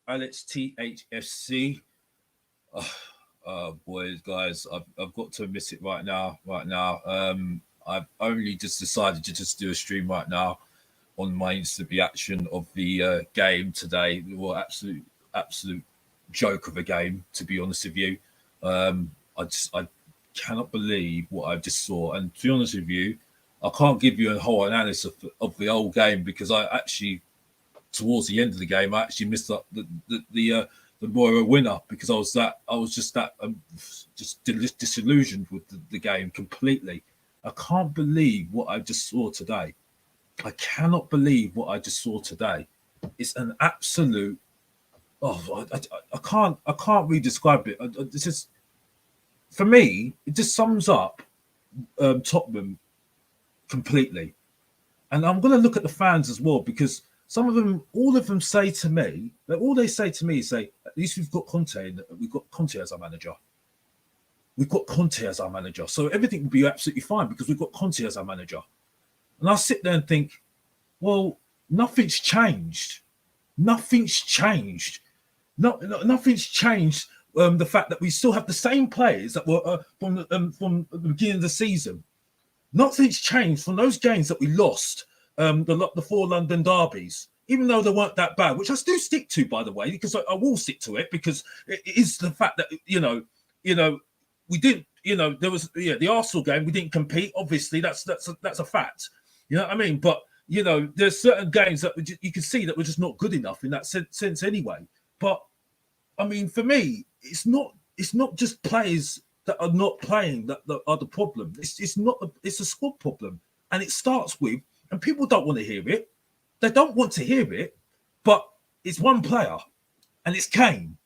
Alex THFC. Boys, guys, I've got to miss it right now. I've only just decided to just do a stream right now on my instant reaction of the game today. Well, absolute joke of a game, to be honest with you. I cannot believe what I just saw. And to be honest with you, I can't give you a whole analysis of the whole game because I actually, towards the end of the game, I actually missed up the Mura winner because I was just that just disillusioned with the game completely. I can't believe what I just saw today. I cannot believe what I just saw today. It's an absolute. Oh, I can't really describe it. It's just for me. It just sums up Tottenham completely. And I'm going to look at the fans as well because some of them, all of them say to me, that all they say to me is say, at least we've got Conte, we've got Conte as our manager. We've got Conte as our manager. So everything will be absolutely fine because we've got Conte as our manager. And I sit there and think, well, nothing's changed. Nothing's changed. Nothing's changed. The fact that we still have the same players that were from the beginning of the season. Nothing's changed from those games that we lost, the 4 London derbies, even though they weren't that bad, which I still stick to, by the way, because I will stick to it because it is the fact that, we didn't, there was, the Arsenal game, we didn't compete. Obviously, that's a fact. You know what I mean? But, there's certain games that you can see that we're just not good enough in that sense anyway. But, I mean, for me, it's not just players that are not playing that are the problem. It's a squad problem. And it starts with, and people don't want to hear it. They don't want to hear it, but it's one player, and it's Kane,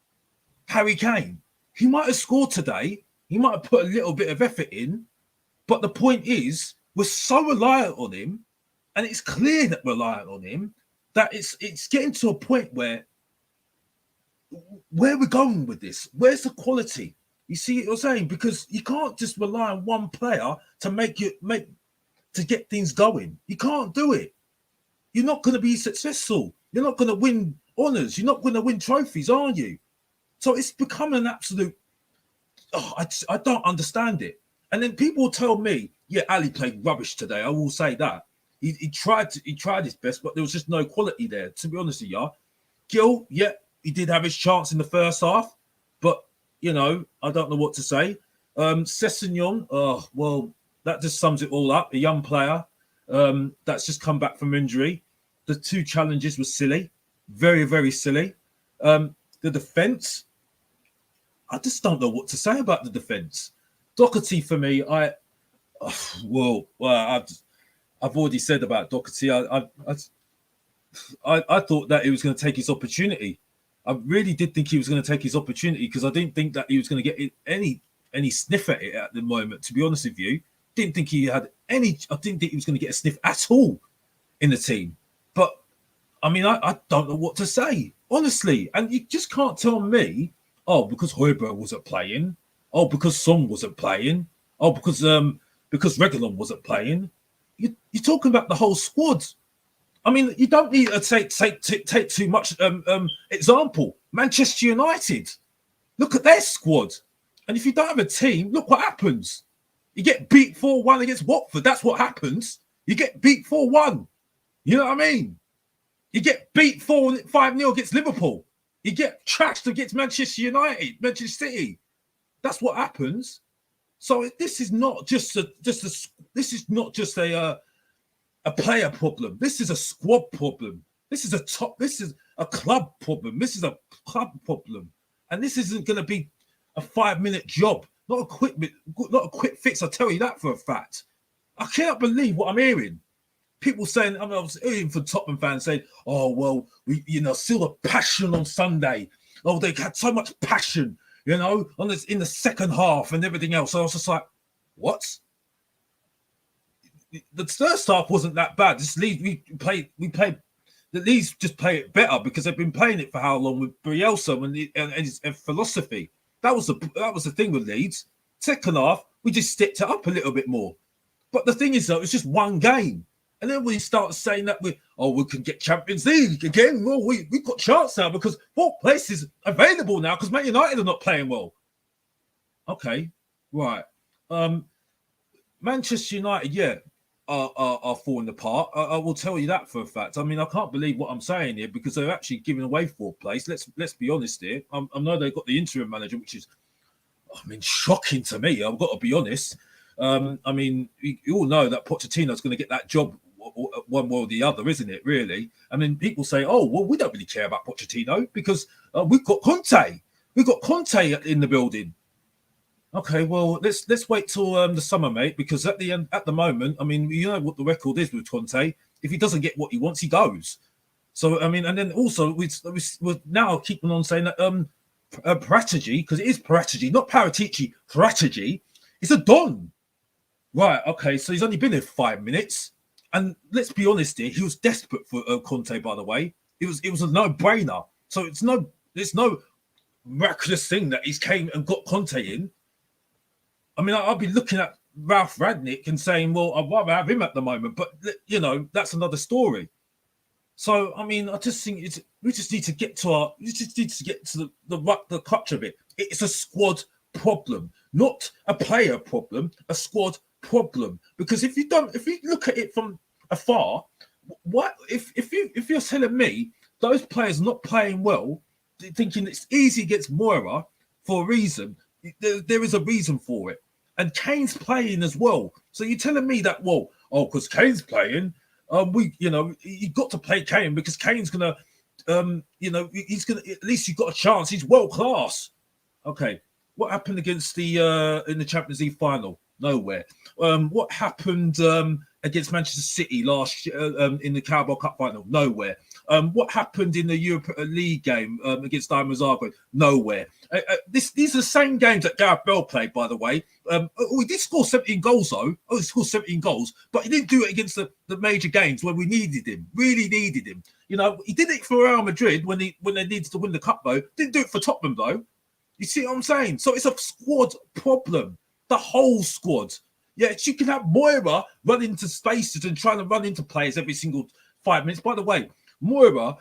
Harry Kane. He might have scored today. He might have put a little bit of effort in, but the point is, we're so reliant on him, and it's clear that we're reliant on him, that it's getting to a point where we're going with this. Where's the quality? You see what I'm saying? Because you can't just rely on one player to get things going. You can't do it. You're not going to be successful. You're not going to win honours. You're not going to win trophies, are you? So it's become an absolute. I don't understand it. And then people tell me, yeah, Ali played rubbish today. I will say that he tried his best, but there was just no quality there. To be honest with you, Gil, yeah, he did have his chance in the first half, but I don't know what to say. Sessegnon, well, that just sums it all up. A young player that's just come back from injury. The 2 challenges were silly, very, very silly. The defence, I just don't know what to say about the defence. Doherty for me, I've already said about Doherty. I thought that he was going to take his opportunity. I really did think he was going to take his opportunity because I didn't think that he was going to get any sniff at it at the moment. To be honest with you, didn't think he had any. I didn't think he was going to get a sniff at all in the team. But I mean, I don't know what to say honestly. And you just can't tell me, because Højbjerg wasn't playing, because Son wasn't playing, because Reguilon wasn't playing. You're talking about the whole squad. I mean, you don't need to take too much example. Manchester United, look at their squad. And if you don't have a team, look what happens. You get beat 4-1 against Watford. That's what happens. You get beat 4-1. You know what I mean? You get beat 5-0 against Liverpool. You get trashed against Manchester United, Manchester City. That's what happens. So this is not just a player problem. This is a squad problem. This is a club problem. This is a club problem. And this isn't going to be a 5-minute job. Not a quick fix. I tell you that for a fact. I cannot believe what I'm hearing. People saying, I was hearing from Tottenham fans saying, we, still the passion on Sunday. Oh, they had so much passion, in the second half and everything else. So I was just like, what? The first half wasn't that bad. This Leeds, we played. The Leeds just play it better because they've been playing it for how long with Bielsa and his philosophy. That was the thing with Leeds. Second half, we just stepped it up a little bit more. But the thing is, though, it's just one game. And then we start saying that we can get Champions League again. Well, we've got chance now because what place is available now because Man United are not playing well. Okay, right. Manchester United, yeah, are falling apart. I will tell you that for a fact. I mean, I can't believe what I'm saying here because they're actually giving away fourth place. Let's be honest here. I know they've got the interim manager, which is, I mean, shocking to me. I've got to be honest. I mean, you all know that Pochettino's going to get that job one way or the other, isn't it? Really? I mean, people say, "Oh, well, we don't really care about Pochettino because we've got Conte. We've got Conte in the building." Okay, well, let's wait till the summer, mate, because at the moment, I mean, you know what the record is with Conte. If he doesn't get what he wants, he goes. So, I mean, and then also we're now keeping on saying that Paratici, because it is Paratici, not Paratici, Paratici, is a Don. Right, okay, so he's only been here 5 minutes. And let's be honest here, he was desperate for Conte, by the way. It was a no-brainer. So there's no miraculous thing that he's came and got Conte in. I mean, I'll be looking at Ralph Rangnick and saying, well, I'd rather have him at the moment. But, you know, that's another story. So, I mean, I just think we just need to get to the crutch of it. It's a squad problem, not a player problem, a squad problem. Because if you look at it from afar, what if you're telling me those players not playing well, thinking it's easy against Mura for a reason, there is a reason for it. And Kane's playing as well. So you're telling me that, well, because Kane's playing, you got to play Kane because Kane's gonna, he's gonna, at least you've got a chance. He's world class. Okay, what happened against the in the Champions League final? Nowhere. What happened against Manchester City last year in the Carabao Cup final? Nowhere. What happened in the Europa League game against Dinamo Zagreb? Nowhere. These are the same games that Gareth Bale played, by the way. We did score 17 goals, though. Oh, he scored 17 goals, but he didn't do it against the major games where we needed him, really needed him. You know, he did it for Real Madrid when they needed to win the cup, though. Didn't do it for Tottenham, though. You see what I'm saying? So it's a squad problem. The whole squad. Yes, you can have Moira run into spaces and trying to run into players every single 5 minutes. By the way, Moira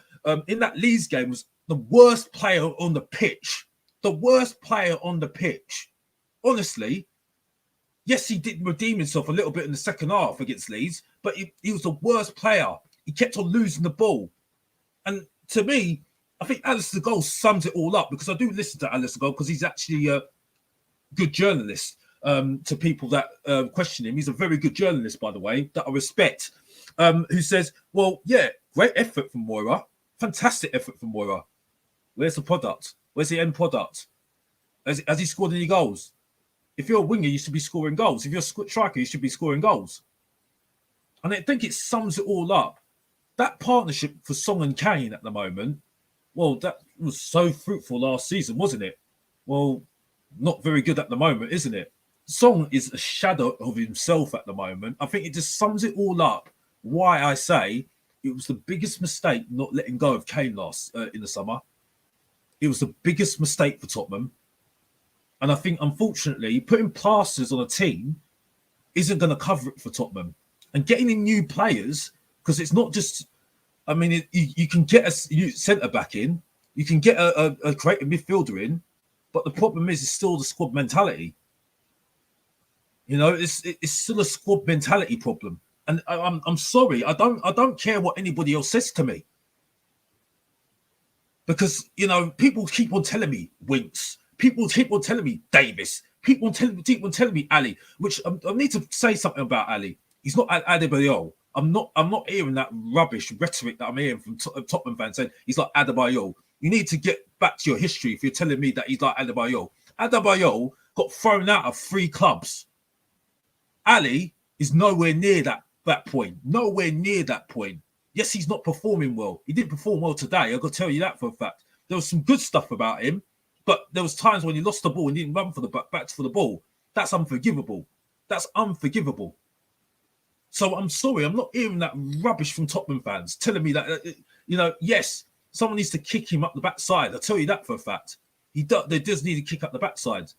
in that Leeds game was the worst player on the pitch. The worst player on the pitch. Honestly, yes, he did redeem himself a little bit in the second half against Leeds, but he was the worst player. He kept on losing the ball. And to me, I think Alistair Gold sums it all up because I do listen to Alistair Gold because he's actually a good journalist. To people that question him. He's a very good journalist, by the way, that I respect, who says, well, yeah, great effort from Moira. Fantastic effort from Moira. Where's the product? Where's the end product? Has he scored any goals? If you're a winger, you should be scoring goals. If you're a striker, you should be scoring goals. And I think it sums it all up. That partnership for Song and Kane at the moment, well, that was so fruitful last season, wasn't it? Well, not very good at the moment, isn't it? Song is a shadow of himself at the moment. I think it just sums it all up. Why I say it was the biggest mistake not letting go of Kane last in the summer. It was the biggest mistake for Tottenham. And I think, unfortunately, putting plasters on a team isn't going to cover it for Tottenham. And getting in new players, because it's not just, I mean, you can get a centre-back in, you can get a creative midfielder in, but the problem is it's still the squad mentality. You know, it's still a squad mentality problem, and I'm sorry, I don't care what anybody else says to me, because you know people keep on telling me Winks, people keep on telling me Davis, people keep on telling me Ali, which I need to say something about Ali. He's not Adebayor. I'm not hearing that rubbish rhetoric that I'm hearing from Tottenham fans saying he's like Adebayor. You need to get back to your history if you're telling me that he's like Adebayor. Adebayor got thrown out of 3 clubs. Ali is nowhere near that point. Nowhere near that point. Yes, he's not performing well. He didn't perform well today. I've got to tell you that for a fact. There was some good stuff about him, but there was times when he lost the ball and didn't run for the back for the ball. That's unforgivable. That's unforgivable. So I'm sorry, I'm not hearing that rubbish from Tottenham fans telling me that, you know, yes, someone needs to kick him up the backside. I'll tell you that for a fact. They does need to kick up the backside.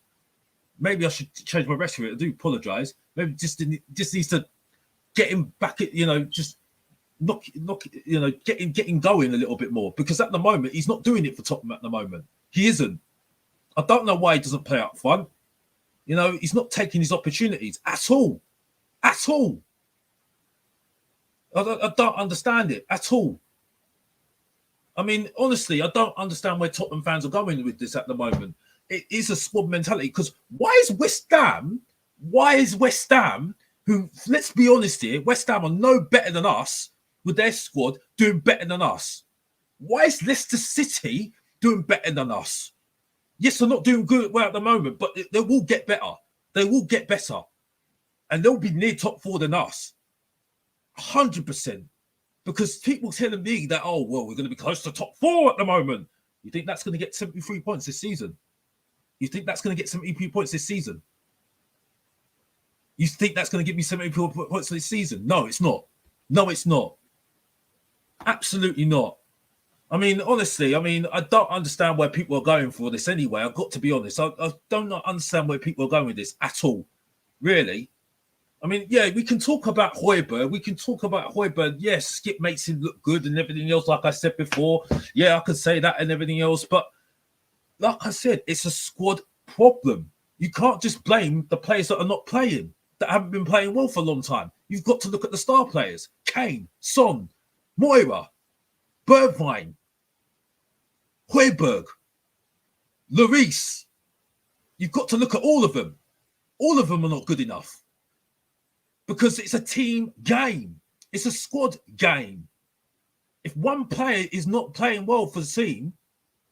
Maybe I should change my rhetoric. I do apologise. Maybe just needs to getting back at, just knock, getting going a little bit more, because at the moment he's not doing it for Tottenham at the moment. He isn't. I don't know why he doesn't play up front. He's not taking his opportunities at all. At all. I don't understand it at all. I mean, honestly, I don't understand where Tottenham fans are going with this at the moment. It is a squad mentality, because why is West Ham, who, let's be honest here, West Ham are no better than us with their squad, doing better than us? Why is Leicester City doing better than us? Yes, they're not doing good well at the moment, but they will get better. They will get better. And they'll be near top 4 than us. 100%. Because people telling me that, we're going to be close to top 4 at the moment. You think that's going to get 73 points this season? You think that's going to get 73 points this season? You think that's going to give me 73 points this season? No, it's not. No, it's not. Absolutely not. I mean, honestly, I don't understand where people are going for this anyway. I've got to be honest. I don't understand where people are going with this at all. Really. I mean, yeah, we can talk about Højbjerg. Yes, Skip makes him look good and everything else, like I said before. Yeah, I could say that and everything else. But like I said, it's a squad problem. You can't just blame the players that are not playing, that haven't been playing well for a long time. You've got to look at the star players. Kane, Son, Mura, Bergwijn, Højbjerg, Lloris. You've got to look at all of them. All of them are not good enough. Because it's a team game. It's a squad game. If one player is not playing well for the team,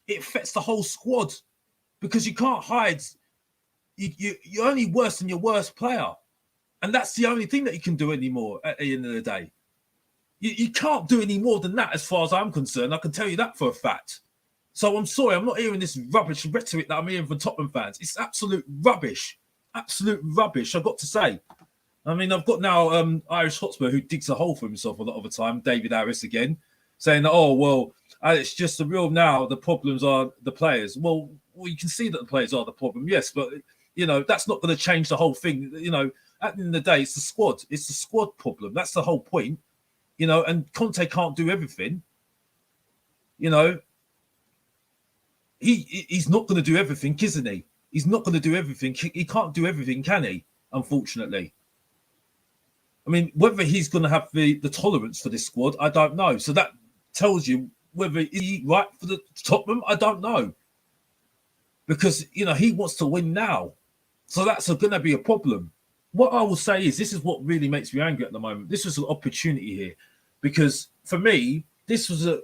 it affects the whole squad. Because you can't hide. You're only worse than your worst player. And that's the only thing that you can do anymore at the end of the day. You can't do any more than that as far as I'm concerned. I can tell you that for a fact. So I'm sorry, I'm not hearing this rubbish rhetoric that I'm hearing from Tottenham fans. It's absolute rubbish. Absolute rubbish, I've got to say. I mean, I've got now Irish Hotspur, who digs a hole for himself a lot of the time, David Harris again, saying that, it's just the real now, the problems are the players. Well, you can see that the players are the problem, yes, but, that's not going to change the whole thing. At the end of the day, it's the squad. It's the squad problem. That's the whole point. And Conte can't do everything. He's not going to do everything, isn't he? He's not going to do everything. He can't do everything, can he? Unfortunately. I mean, whether he's going to have the tolerance for this squad, I don't know. So that tells you whether he's right for the Tottenham, I don't know. Because, he wants to win now. So that's going to be a problem. What I will say is, this is what really makes me angry at the moment. This was an opportunity here. Because for me, this was an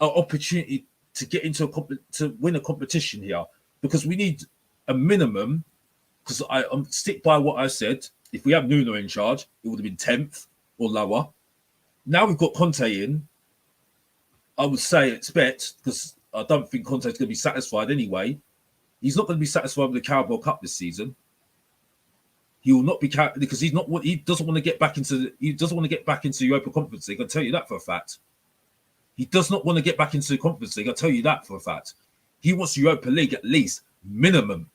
opportunity to get into to win a competition here. Because we need a minimum, because I stick by what I said. If we have Nuno in charge, it would have been 10th or lower. Now we've got Conte in. I would say expect, because I don't think Conte's going to be satisfied anyway. He's not going to be satisfied with the Carabao Cup this season. He will not be, because he doesn't want to get back into Europa Conference League. I'll tell you that for a fact. He does not want to get back into the Conference League. I'll tell you that for a fact. He wants Europa League at least minimum.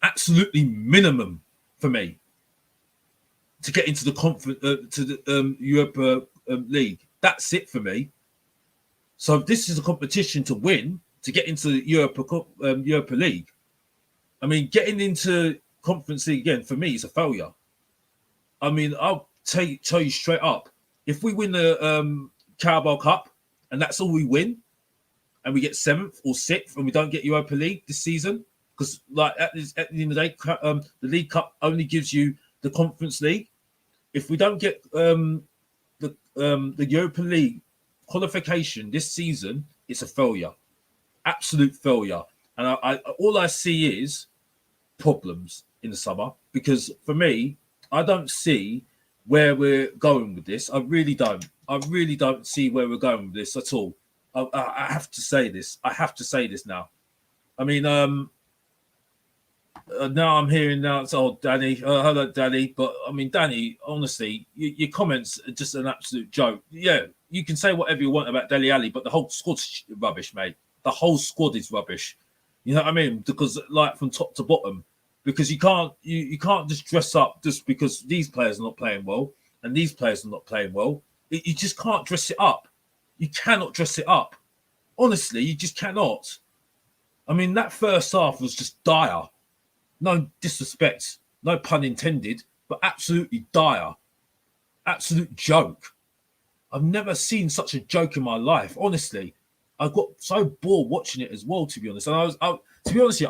Absolutely minimum for me to get into the Europa League. That's it for me. So if this is a competition to win, to get into the Europa League, I mean, getting into Conference League again, for me, is a failure. I mean, I'll tell you straight up, if we win the Carabao Cup and that's all we win, and we get 7th or 6th and we don't get Europa League this season, because like at the end of the day, the League Cup only gives you the Conference League. If we don't get the Europa League qualification this season, it's a failure, absolute failure. And all I see is problems in the summer, because for me, I don't see where we're going with this. I really don't see where we're going with this at all. I have to say this. I have to say this now. I mean, now I'm hearing now it's Danny. Hello, Danny. But I mean, Danny, honestly, your comments are just an absolute joke. Yeah, you can say whatever you want about Dele Alli, but the whole squad's rubbish, mate. The whole squad is rubbish. You know what I mean? Because like from top to bottom, because you can't just dress up just because these players are not playing well and these players are not playing well. You just can't dress it up. You cannot dress it up. Honestly, you just cannot. I mean, that first half was just dire. No disrespect, no pun intended, but absolutely dire. Absolute joke. I've never seen such a joke in my life. Honestly, I got so bored watching it as well, to be honest. And to be honest,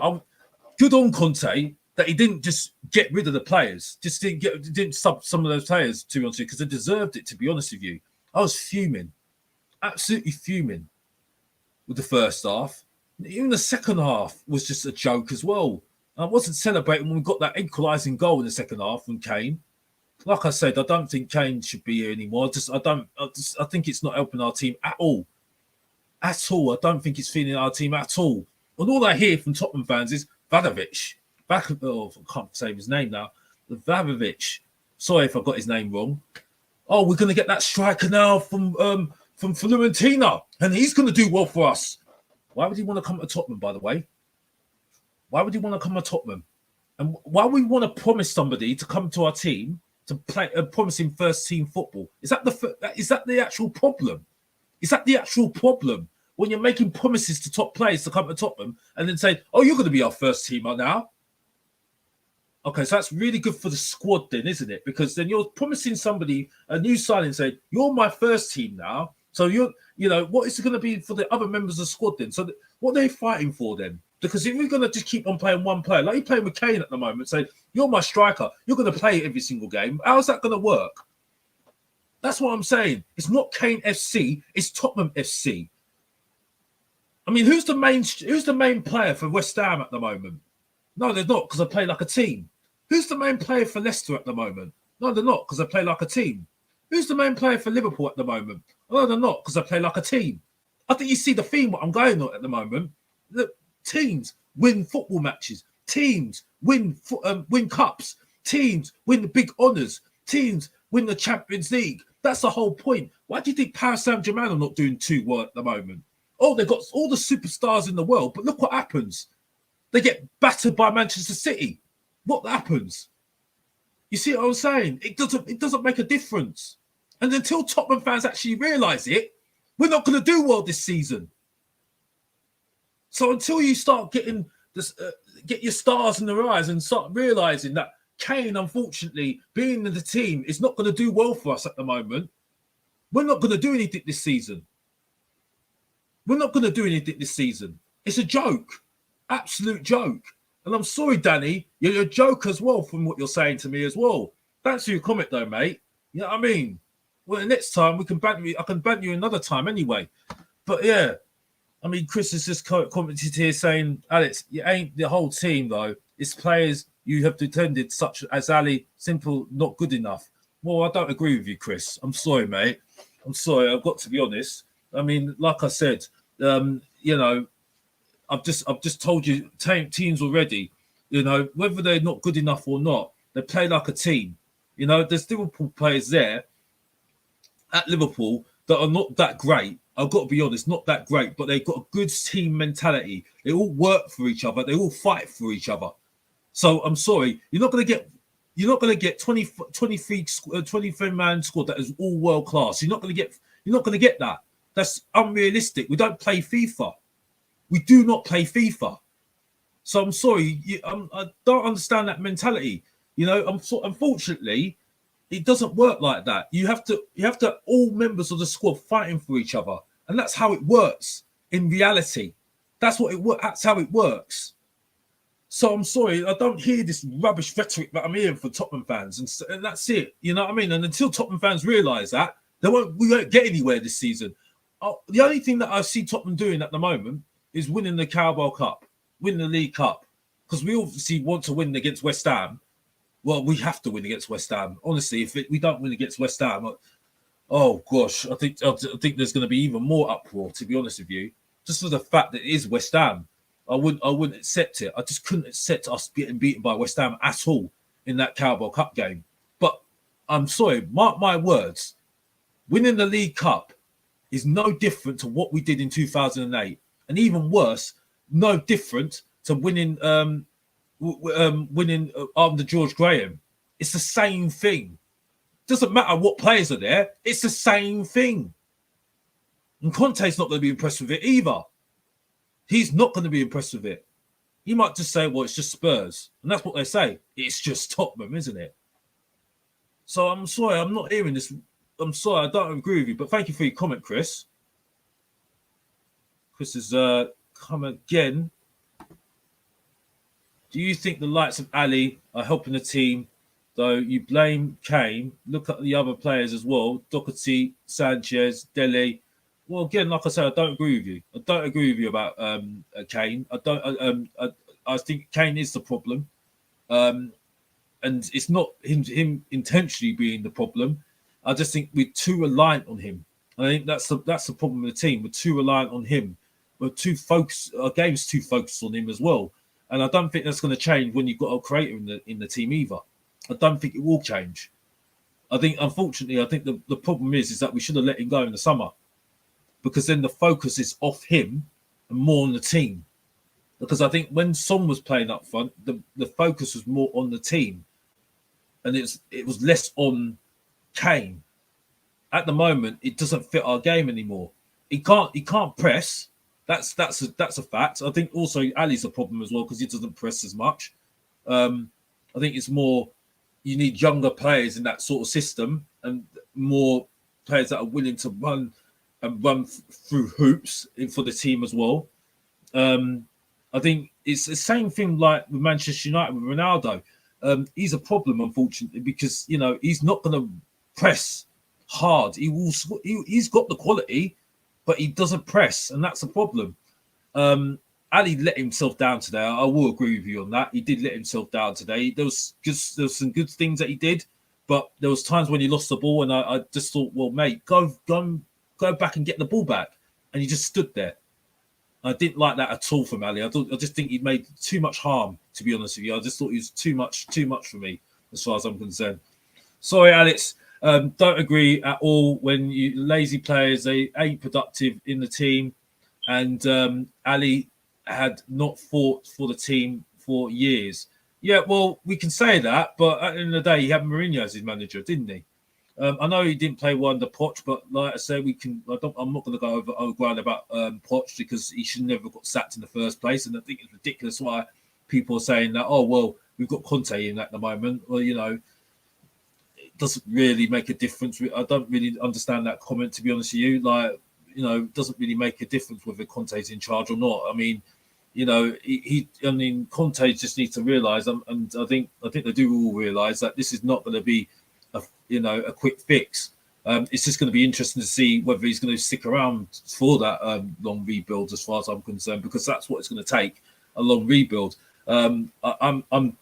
good on Conte that he didn't just get rid of the players, didn't sub some of those players, to be honest, because they deserved it. To be honest with you, I was fuming, absolutely fuming with the first half. Even the second half was just a joke as well. I wasn't celebrating when we got that equalising goal in the second half from Kane. Like I said, I don't think Kane should be here anymore. I think it's not helping our team at all. At all. I don't think it's feeding our team at all. And all I hear from Tottenham fans is Vadovic. I can't say his name now. Vadovic. Sorry if I got his name wrong. Oh, we're going to get that striker now from Fiorentina, and he's going to do well for us. Why would he want to come to Tottenham, by the way? Why would he want to come to Tottenham? And why would we want to promise somebody to come to our team to play, promise him first team football? Is that the actual problem? Is that the actual problem? When you're making promises to top players to come to Tottenham and then say, oh, you're going to be our first teamer now. Okay, so that's really good for the squad then, isn't it? Because then you're promising somebody a new signing, say, you're my first team now. So what is it going to be for the other members of the squad then? So what are they fighting for then? Because if you're going to just keep on playing one player, like you're playing with Kane at the moment, say, you're my striker, you're going to play every single game. How's that going to work? That's what I'm saying. It's not Kane FC, it's Tottenham FC. I mean, who's the main player for West Ham at the moment? No, they're not, because they play like a team. Who's the main player for Leicester at the moment? No, they're not, because they play like a team. Who's the main player for Liverpool at the moment? No, they're not, because they play like a team. I think you see the theme what I'm going on at the moment. Look, teams win football matches. Teams win cups. Teams win the big honours. Teams win the Champions League. That's the whole point. Why do you think Paris Saint-Germain are not doing too well at the moment? Oh, they've got all the superstars in the world, but look what happens. They get battered by Manchester City. What happens? You see what I'm saying? It doesn't make a difference. And until Tottenham fans actually realise it, we're not going to do well this season. So until you start getting this, get your stars in their eyes and start realising that Kane, unfortunately, being in the team is not going to do well for us at the moment, we're not going to do anything this season. We're not going to do anything this season. It's a joke. Absolute joke. And I'm sorry, Danny, you're a joke as well from what you're saying to me as well. Thanks for your comment though, mate. You know what I mean? Well, next time we can banter you. I can banter you another time anyway. But yeah, I mean, Chris has just commented here saying, Alex, you ain't the whole team though. It's players you have pretended such as Ali, simple, not good enough. Well, I don't agree with you, Chris. I'm sorry, mate. I'm sorry. I've got to be honest. I mean, like I said, I've just told you teams already, whether they're not good enough or not, they play like a team. There's Liverpool players there at Liverpool that are not that great. I've got to be honest, not that great, but they've got a good team mentality. They all work for each other. They all fight for each other. So I'm sorry, you're not going to get 23 man squad that is all world class. You're not going to get that. That's unrealistic. We don't play FIFA. We do not play FIFA. So I'm sorry, I don't understand that mentality. Unfortunately, it doesn't work like that. You have to all members of the squad fighting for each other, and that's how it works in reality. That's how it works. So I'm sorry, I don't hear this rubbish rhetoric that I'm hearing from Tottenham fans, and that's it. You know what I mean? And until Tottenham fans realise that, we won't get anywhere this season. The only thing that I see Tottenham doing at the moment is winning the Carabao Cup, winning the League Cup, because we obviously want to win against West Ham. Well, we have to win against West Ham. Honestly, if we don't win against West Ham, oh gosh, I think there's going to be even more uproar. To be honest with you, just for the fact that it is West Ham, I wouldn't accept it. I just couldn't accept us getting beaten by West Ham at all in that Carabao Cup game. But I'm sorry, mark my words, winning the League Cup is no different to what we did in 2008. And even worse, no different to winning winning under George Graham. It's the same thing. Doesn't matter what players are there. It's the same thing. And Conte's not going to be impressed with it either. He's not going to be impressed with it. He might just say, well, it's just Spurs. And that's what they say. It's just Tottenham, isn't it? So I'm sorry, I'm not hearing this. I'm sorry, I don't agree with you. But thank you for your comment, Chris. Chris has come again. Do you think the likes of Ali are helping the team? Though you blame Kane, look at the other players as well. Doherty, Sanchez, Dele. Well, again, like I said, I don't agree with you. I don't agree with you about Kane. I think Kane is the problem, and it's not him intentionally being the problem. I just think we're too reliant on him. I think that's the problem with the team. We're too reliant on him. We're too focused. Our game's too focused on him as well, and I don't think that's going to change when you've got a creator in the team either. I don't think it will change. I think, unfortunately, the problem is that we should have let him go in the summer, because then the focus is off him and more on the team. Because I think when Son was playing up front, the focus was more on the team, and it was less on Kane. At the moment, it doesn't fit our game anymore. He can't press. That's a fact. I think also Ali's a problem as well, because he doesn't press as much. I think it's more, you need younger players in that sort of system, and more players that are willing to run through hoops for the team as well. I think it's the same thing like with Manchester United with Ronaldo. He's a problem, unfortunately, because he's not going to press hard. He's got the quality, but he doesn't press, and that's a problem. Ali let himself down today. I will agree with you on that. He did let himself down today. There was some good things that he did, but there was times when he lost the ball, and I just thought, well, mate, go back and get the ball back, and he just stood there. I didn't like that at all from Ali. I just think he made too much harm, to be honest with you. I just thought he was too much for me, as far as I'm concerned. Sorry, Alex. Don't agree at all. When you lazy players, they ain't productive in the team, and Ali had not fought for the team for years. Yeah, well, we can say that, but at the end of the day, he had Mourinho as his manager, didn't he? I know he didn't play well under Poch, but like I say, we can. I'm not going to go over ground about Poch, because he should never got sacked in the first place, and I think it's ridiculous why people are saying that. Oh well, we've got Conte in at the moment. Well, it doesn't really make a difference. I don't really understand that comment, to be honest with you. Like, it doesn't really make a difference whether Conte's in charge or not. I mean, Conte just needs to realise, and I think they do all realise that this is not going to be a quick fix. It's just going to be interesting to see whether he's going to stick around for that long rebuild, as far as I'm concerned, because that's what it's going to take, a long rebuild. I'm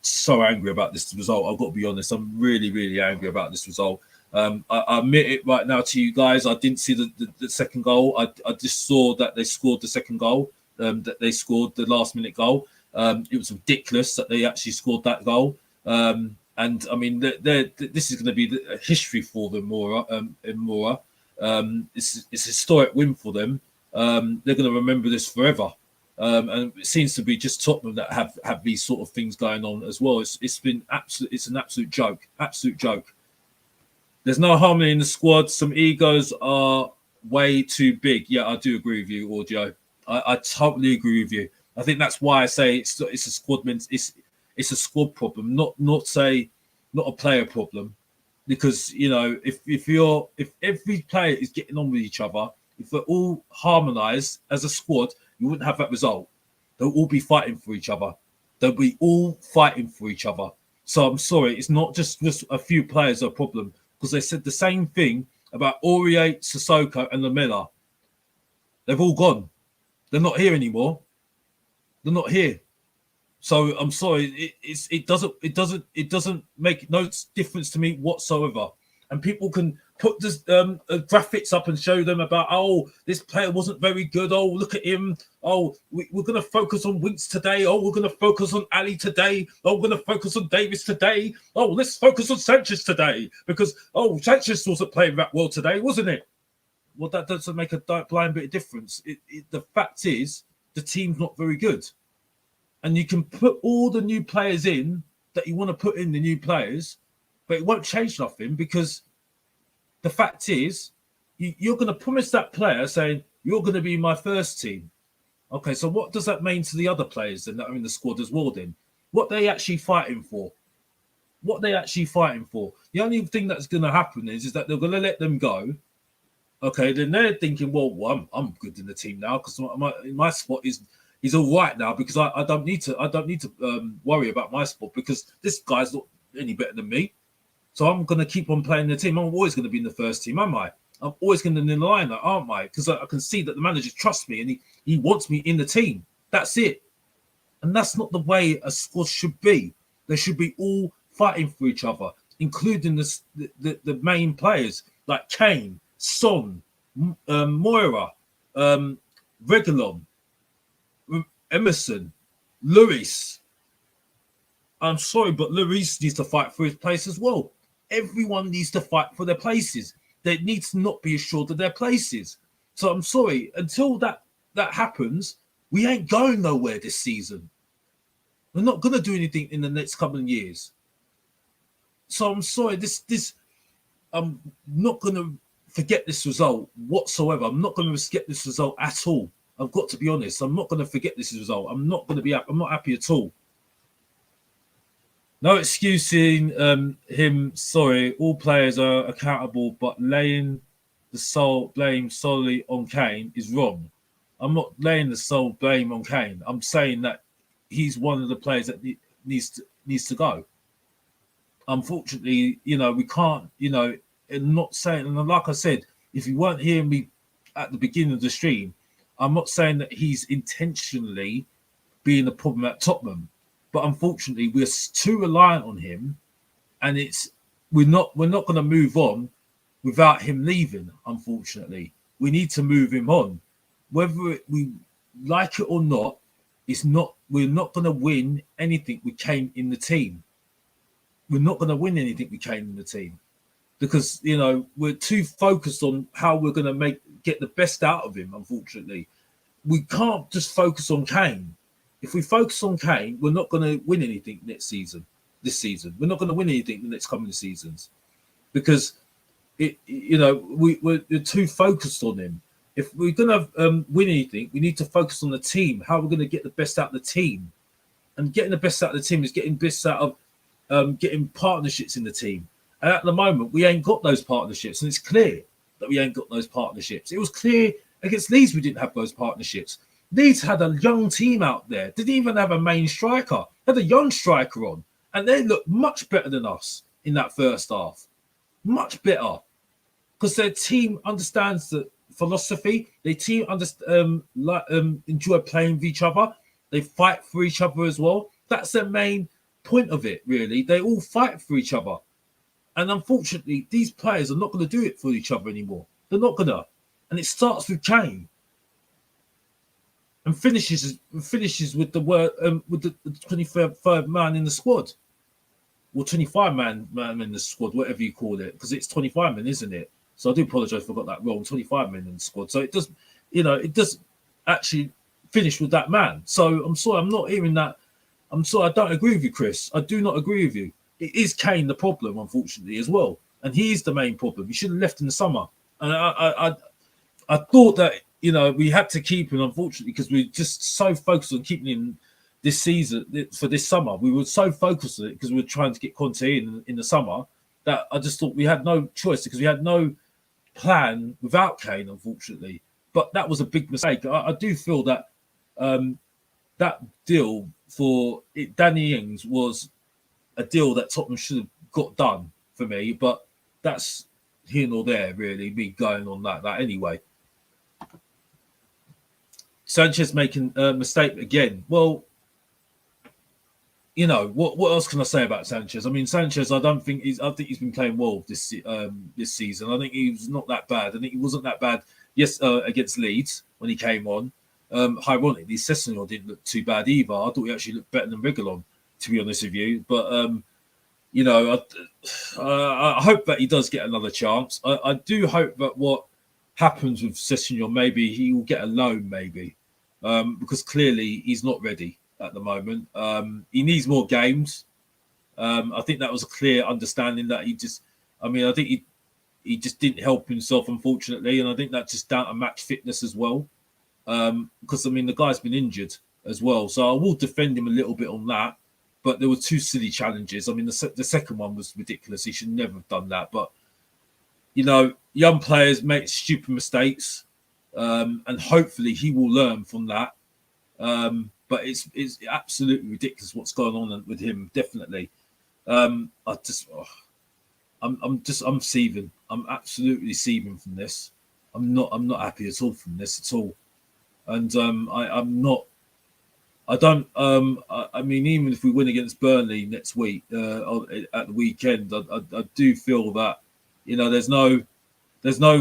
so angry about this result. I've got to be honest. I'm really, really angry about this result. I admit it right now to you guys. I didn't see the second goal. I just saw that they scored the second goal. That they scored the last minute goal. It was ridiculous that they actually scored that goal. And I mean, this is going to be a history for them, Mura. It's a historic win for them. They're going to remember this forever. And it seems to be just Tottenham that have these sort of things going on as well. It's an absolute joke. There's no harmony in the squad. Some egos are way too big. Yeah, I do agree with you, Audio. I totally agree with you. I think that's why I say it's a squad. It's a squad problem, not a player problem. Because if every player is getting on with each other, if they're all harmonised as a squad, you wouldn't have that result. They'll all be fighting for each other. They'll be all fighting for each other. So I'm sorry, it's not just a few players are a problem, because they said the same thing about Aurier, Sissoko, and Lamela. They've all gone. They're not here anymore. They're not here. So I'm sorry, it doesn't make no difference to me whatsoever. And people can put this graphics up and show them about, oh, this player wasn't very good. Oh, look at him. Oh, we're going to focus on Winks today. Oh, we're going to focus on Ali today. Oh, we're going to focus on Davis today. Oh, let's focus on Sanchez today, because Sanchez wasn't playing that well today, wasn't it? Well, that doesn't make a blind bit of difference. The fact is, the team's not very good. and you can put all the new players in that you want to put in the new players, but it won't change nothing because the fact is you're going to promise that player saying, you're going to be my first team. Okay, so what does that mean to the other players then that are in the squad as well then? What are they actually fighting for? What they actually fighting for? The only thing that's going to happen is that they're going to let them go. Okay, then they're thinking, well, I'm good in the team now because my spot is all right now because I don't need to worry about my spot because this guy's not any better than me. So I'm going to keep on playing the team. I'm always going to be in the first team, am I? I'm always going to be in the lineup, aren't I? Because I can see that the manager trusts me and he wants me in the team. That's it. And that's not the way a squad should be. They should be all fighting for each other, including the main players like Kane, Son, Moira, Reguilon, Emerson, Luis. I'm sorry, but Luis needs to fight for his place as well. Everyone needs to fight for their places. They need to not be assured of their places. So I'm sorry, until that happens, we ain't going nowhere this season. We're not going to do anything in the next couple of years. So I'm sorry, I'm not going to forget this result whatsoever. I'm not going to forget this result at all. I've got to be honest. I'm not going to forget this result. I'm not happy at all. No excusing him. Sorry, all players are accountable, but laying the blame solely on Kane is wrong. I'm not laying the sole blame on Kane. I'm saying that he's one of the players that needs to go. Unfortunately, we can't. And not saying, and like I said, if you weren't hearing me at the beginning of the stream, I'm not saying that he's intentionally being a problem at Tottenham. But unfortunately, we're too reliant on him, and we're not going to move on without him leaving. Unfortunately, we need to move him on, whether we like it or not. We're not going to win anything with Kane in the team. We're not going to win anything with Kane in the team because we're too focused on how we're going to get the best out of him. Unfortunately, we can't just focus on Kane. If we focus on Kane, we're not going to win anything this season. We're not going to win anything the next coming seasons because we're too focused on him. If we're going to win anything, we need to focus on the team. How we're going to get the best out of the team, and getting the best out of the team is getting best out of getting partnerships in the team. And at the moment, we ain't got those partnerships, and it's clear that we ain't got those partnerships. It was clear against Leeds we didn't have those partnerships. Leeds had a young team out there. Didn't even have a main striker. Had a young striker on. And they looked much better than us in that first half. Much better. Because their team understands the philosophy. Their team enjoy playing with each other. They fight for each other as well. That's their main point of it, really. They all fight for each other. And unfortunately, these players are not going to do it for each other anymore. They're not going to. And it starts with Kane. And finishes with the 23rd man in the squad, or 25 man in the squad, whatever you call it, because it's 25 men, isn't it? So I do apologise if I got that wrong. 25 men in the squad, so it does, it does actually finish with that man. So I'm sorry, I'm not hearing that. I'm sorry, I don't agree with you, Chris. I do not agree with you. It is Kane the problem, unfortunately, as well, and he is the main problem. He should have left in the summer, and I thought that. We had to keep him, unfortunately, because we're just so focused on keeping him this season, for this summer. We were so focused on it because we were trying to get Conte in the summer that I just thought we had no choice because we had no plan without Kane, unfortunately. But that was a big mistake. I do feel that that deal for Danny Ings was a deal that Tottenham should have got done for me. But that's here nor there, really, me going on that anyway. Sanchez making a mistake again. Well, what else can I say about Sanchez? I mean, Sanchez, I think he's been playing well this season. I think he was not that bad. I think he wasn't that bad. Yes, against Leeds when he came on. Ironically, Sessegnon didn't look too bad either. I thought he actually looked better than Reguilon, to be honest with you. But I hope that he does get another chance. I do hope that what happens with Sessegnon, maybe he will get a loan, maybe. Because clearly he's not ready. at the moment. He needs more games. I think that was a clear understanding that I think he just didn't help himself, unfortunately, and I think that's just down to match fitness as well. Because the guy's been injured as well, so I will defend him a little bit on that. But there were two silly challenges. The second one was ridiculous. He should never have done that. But young players make stupid mistakes, and hopefully he will learn from that. But it's absolutely ridiculous what's going on with him. Definitely, I'm seething. I'm absolutely seething from this. I'm not happy at all from this at all. And I'm not. I don't. Even if we win against Burnley next week at the weekend, I do feel that there's no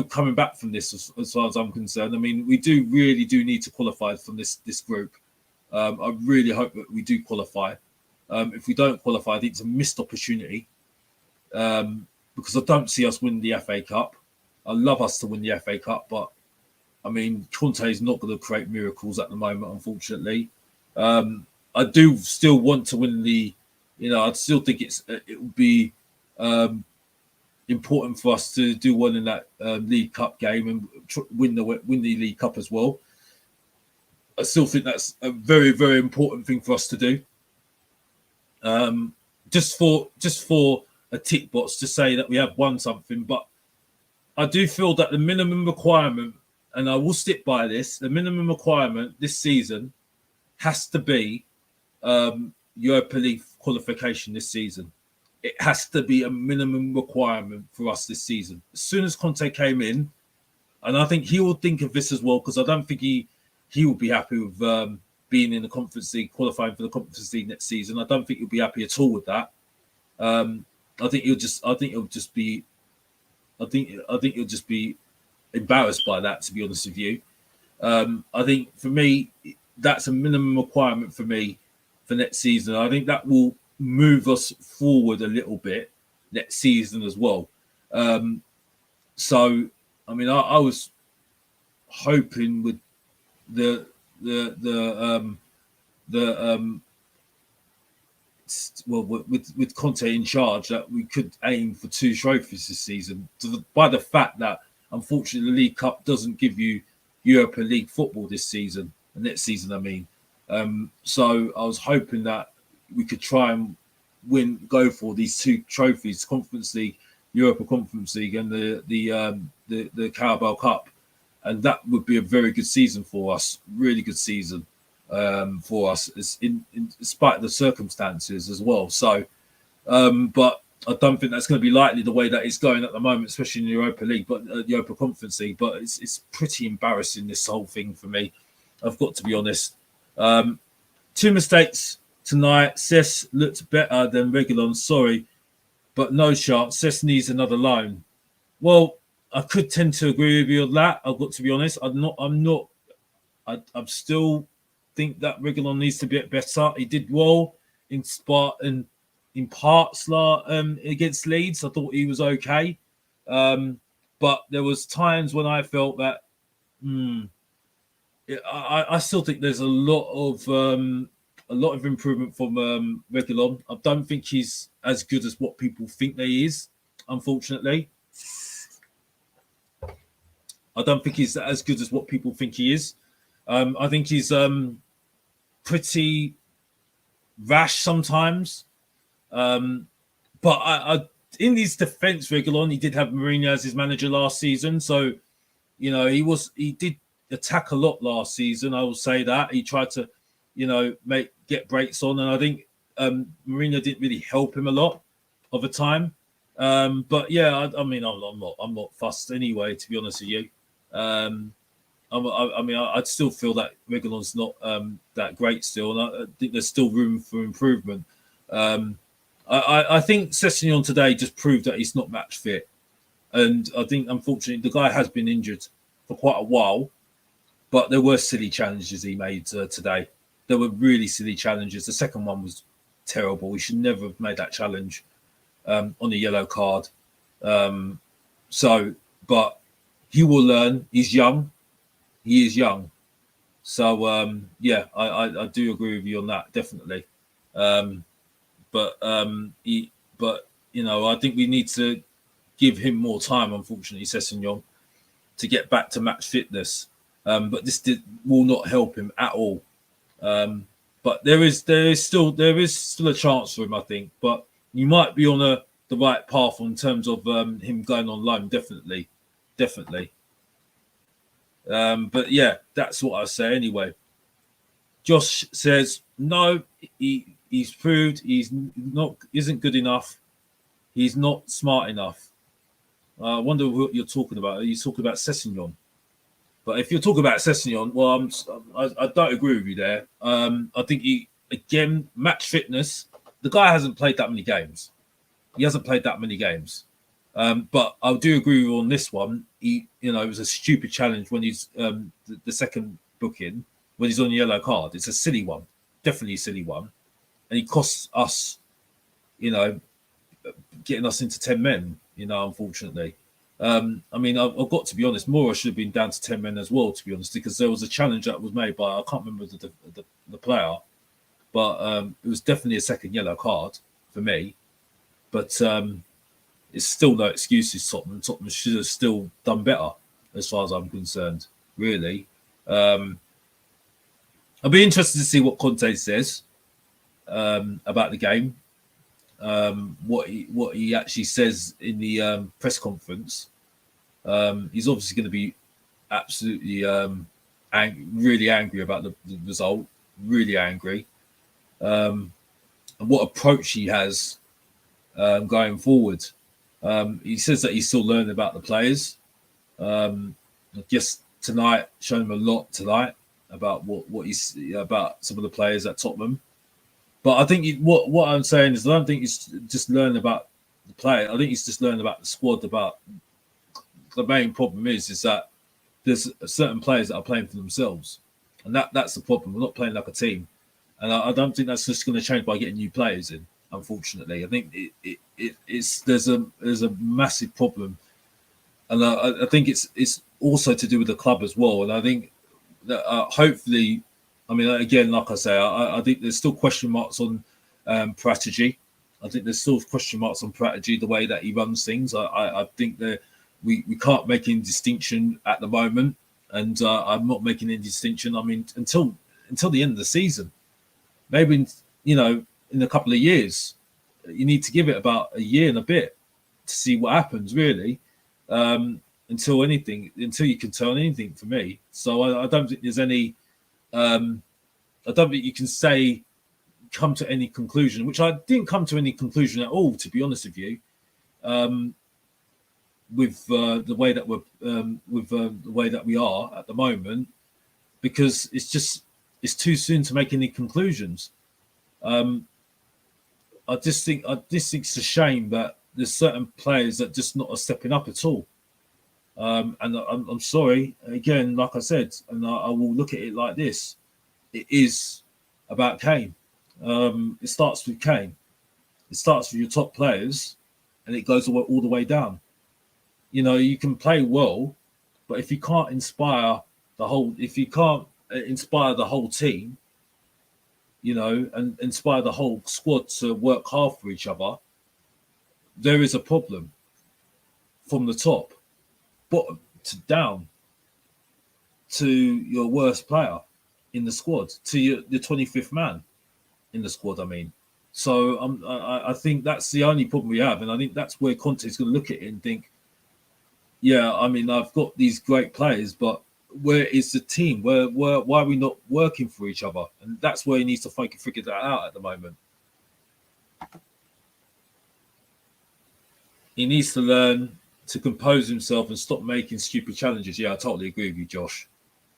coming back from this as far as I'm concerned. We really do need to qualify from this group. I really hope that we do qualify. If we don't qualify, I think it's a missed opportunity because I don't see us winning the FA Cup. I love us to win the FA Cup, but Conte is not going to create miracles at the moment, unfortunately. I do still want to win I still think it would be important for us to do well in that League Cup game and win the League Cup as well. I still think that's a very, very important thing for us to do. Just for a tick box to say that we have won something, but I do feel that the minimum requirement, and I will stick by this, the minimum requirement this season has to be Europa League qualification this season. It has to be a minimum requirement for us this season. As soon as Conte came in, and I think he will think of this as well, because I don't think he will be happy with being in the Conference League, qualifying for the Conference League next season. I don't think he'll be happy at all with that. I think he'll just be embarrassed by that, to be honest with you. I think for me, that's a minimum requirement for me for next season. I think that will move us forward a little bit next season as well. I was hoping with with Conte in charge that we could aim for 2 trophies this season. By the fact that unfortunately the League Cup doesn't give you Europa League football this season, and next season so I was hoping that we could try and go for these 2 trophies: Conference League, Europa Conference League, and the Carabao Cup, and that would be a very good season for us. Really good season for us, in spite of the circumstances as well. So, but I don't think that's going to be likely the way that it's going at the moment, especially in the Europa League, but the Europa Conference League. But it's pretty embarrassing, this whole thing, for me. I've got to be honest. 2 mistakes tonight. Cess looked better than Reguilon, sorry, but no chance. Cess needs another loan. Well, I could tend to agree with you on that. I've got to be honest. I'm still think that Reguilon needs to get better. He did well in parts against Leeds. I thought he was okay, but there was times when I felt that I still think there's a lot of improvement from Reguilon. I don't think he's as good as what people think that he is. Unfortunately, I don't think he's as good as what people think he is. I think he's pretty rash sometimes. But I in his defence, Reguilon, he did have Mourinho as his manager last season, so he did attack a lot last season. I will say that he tried to, get breaks on, and I think Mourinho didn't really help him a lot of the time. But yeah, I'm not fussed anyway, to be honest with you. I'd still feel that Reguilon's not that great still, and I think there's still room for improvement. I think Sessegnon today just proved that he's not match fit, and I think unfortunately the guy has been injured for quite a while. But there were silly challenges he made today. There were really silly challenges. The second one was terrible. He should never have made that challenge on a yellow card. But he will learn. He's young. He is young. So yeah, I do agree with you on that, definitely. Um, but I think we need to give him more time. Unfortunately, Sessegnon, to get back to match fitness. But will not help him at all. But there is still a chance for him, I think. But you might be on the right path in terms of him going on loan. Definitely. But yeah, that's what I say anyway. Josh says no. He's proved isn't good enough. He's not smart enough. I wonder what you're talking about. Are you talking about Sessegnon? But if you're talking about Sessegnon, well, I don't agree with you there. I think again, match fitness. The guy hasn't played that many games. He hasn't played that many games. But I do agree with you on this one. It was a stupid challenge when he's the second booking when he's on the yellow card. It's a silly one, definitely a silly one, and he costs us, getting us into 10 men. Unfortunately. I mean, I've got to be honest. Mura should have been down to 10 men as well, to be honest, because there was a challenge that was made by I can't remember the player, but it was definitely a second yellow card for me. But it's still no excuses. Tottenham should have still done better, as far as I'm concerned. Really, I'll be interested to see what Conte says about the game. What he actually says in the press conference. He's obviously going to be absolutely really angry about the result, really angry, and what approach he has going forward. He says that he's still learning about the players. I guess tonight showed him a lot tonight about what he's about some of the players at Tottenham. But I think what I'm saying is I don't think he's just learning about the player. I think he's just learning about the squad. About the main problem is that there's certain players that are playing for themselves, and that's the problem. We're not playing like a team, and I don't think that's just going to change by getting new players in. Unfortunately, I think there's a massive problem, and I think it's also to do with the club as well. And I think that hopefully, I mean, again, like I say, I think there's still question marks on Pratigy. I think there's still question marks on Pratigy, the way that he runs things. I think that we can't make any distinction at the moment, and I'm not making any distinction. I mean, until the end of the season, maybe in a couple of years, you need to give it about a year and a bit to see what happens, really. Until you can turn anything for me. So I don't think there's any. I don't think you can come to any conclusion, which I didn't come to any conclusion at all, to be honest with you. With the way that we are at the moment, because it's too soon to make any conclusions. I just think it's a shame that there's certain players that just not are stepping up at all. And I'm sorry again, like I said, and I will look at it like this: it is about Kane. It starts with Kane. It starts with your top players, and it goes all the way down. You can play well, but if you can't inspire the whole team, and inspire the whole squad to work hard for each other, there is a problem from the top, bottom to down, to your worst player in the squad, to your 25th man in the squad. I mean, so I think that's the only problem we have, and I think that's where Conte is going to look at it and think, yeah, I mean, I've got these great players, but where is the team? Why are we not working for each other? And that's where he needs to figure that out at the moment. He needs to learn to compose himself and stop making stupid challenges. Yeah, I totally agree with you, Josh.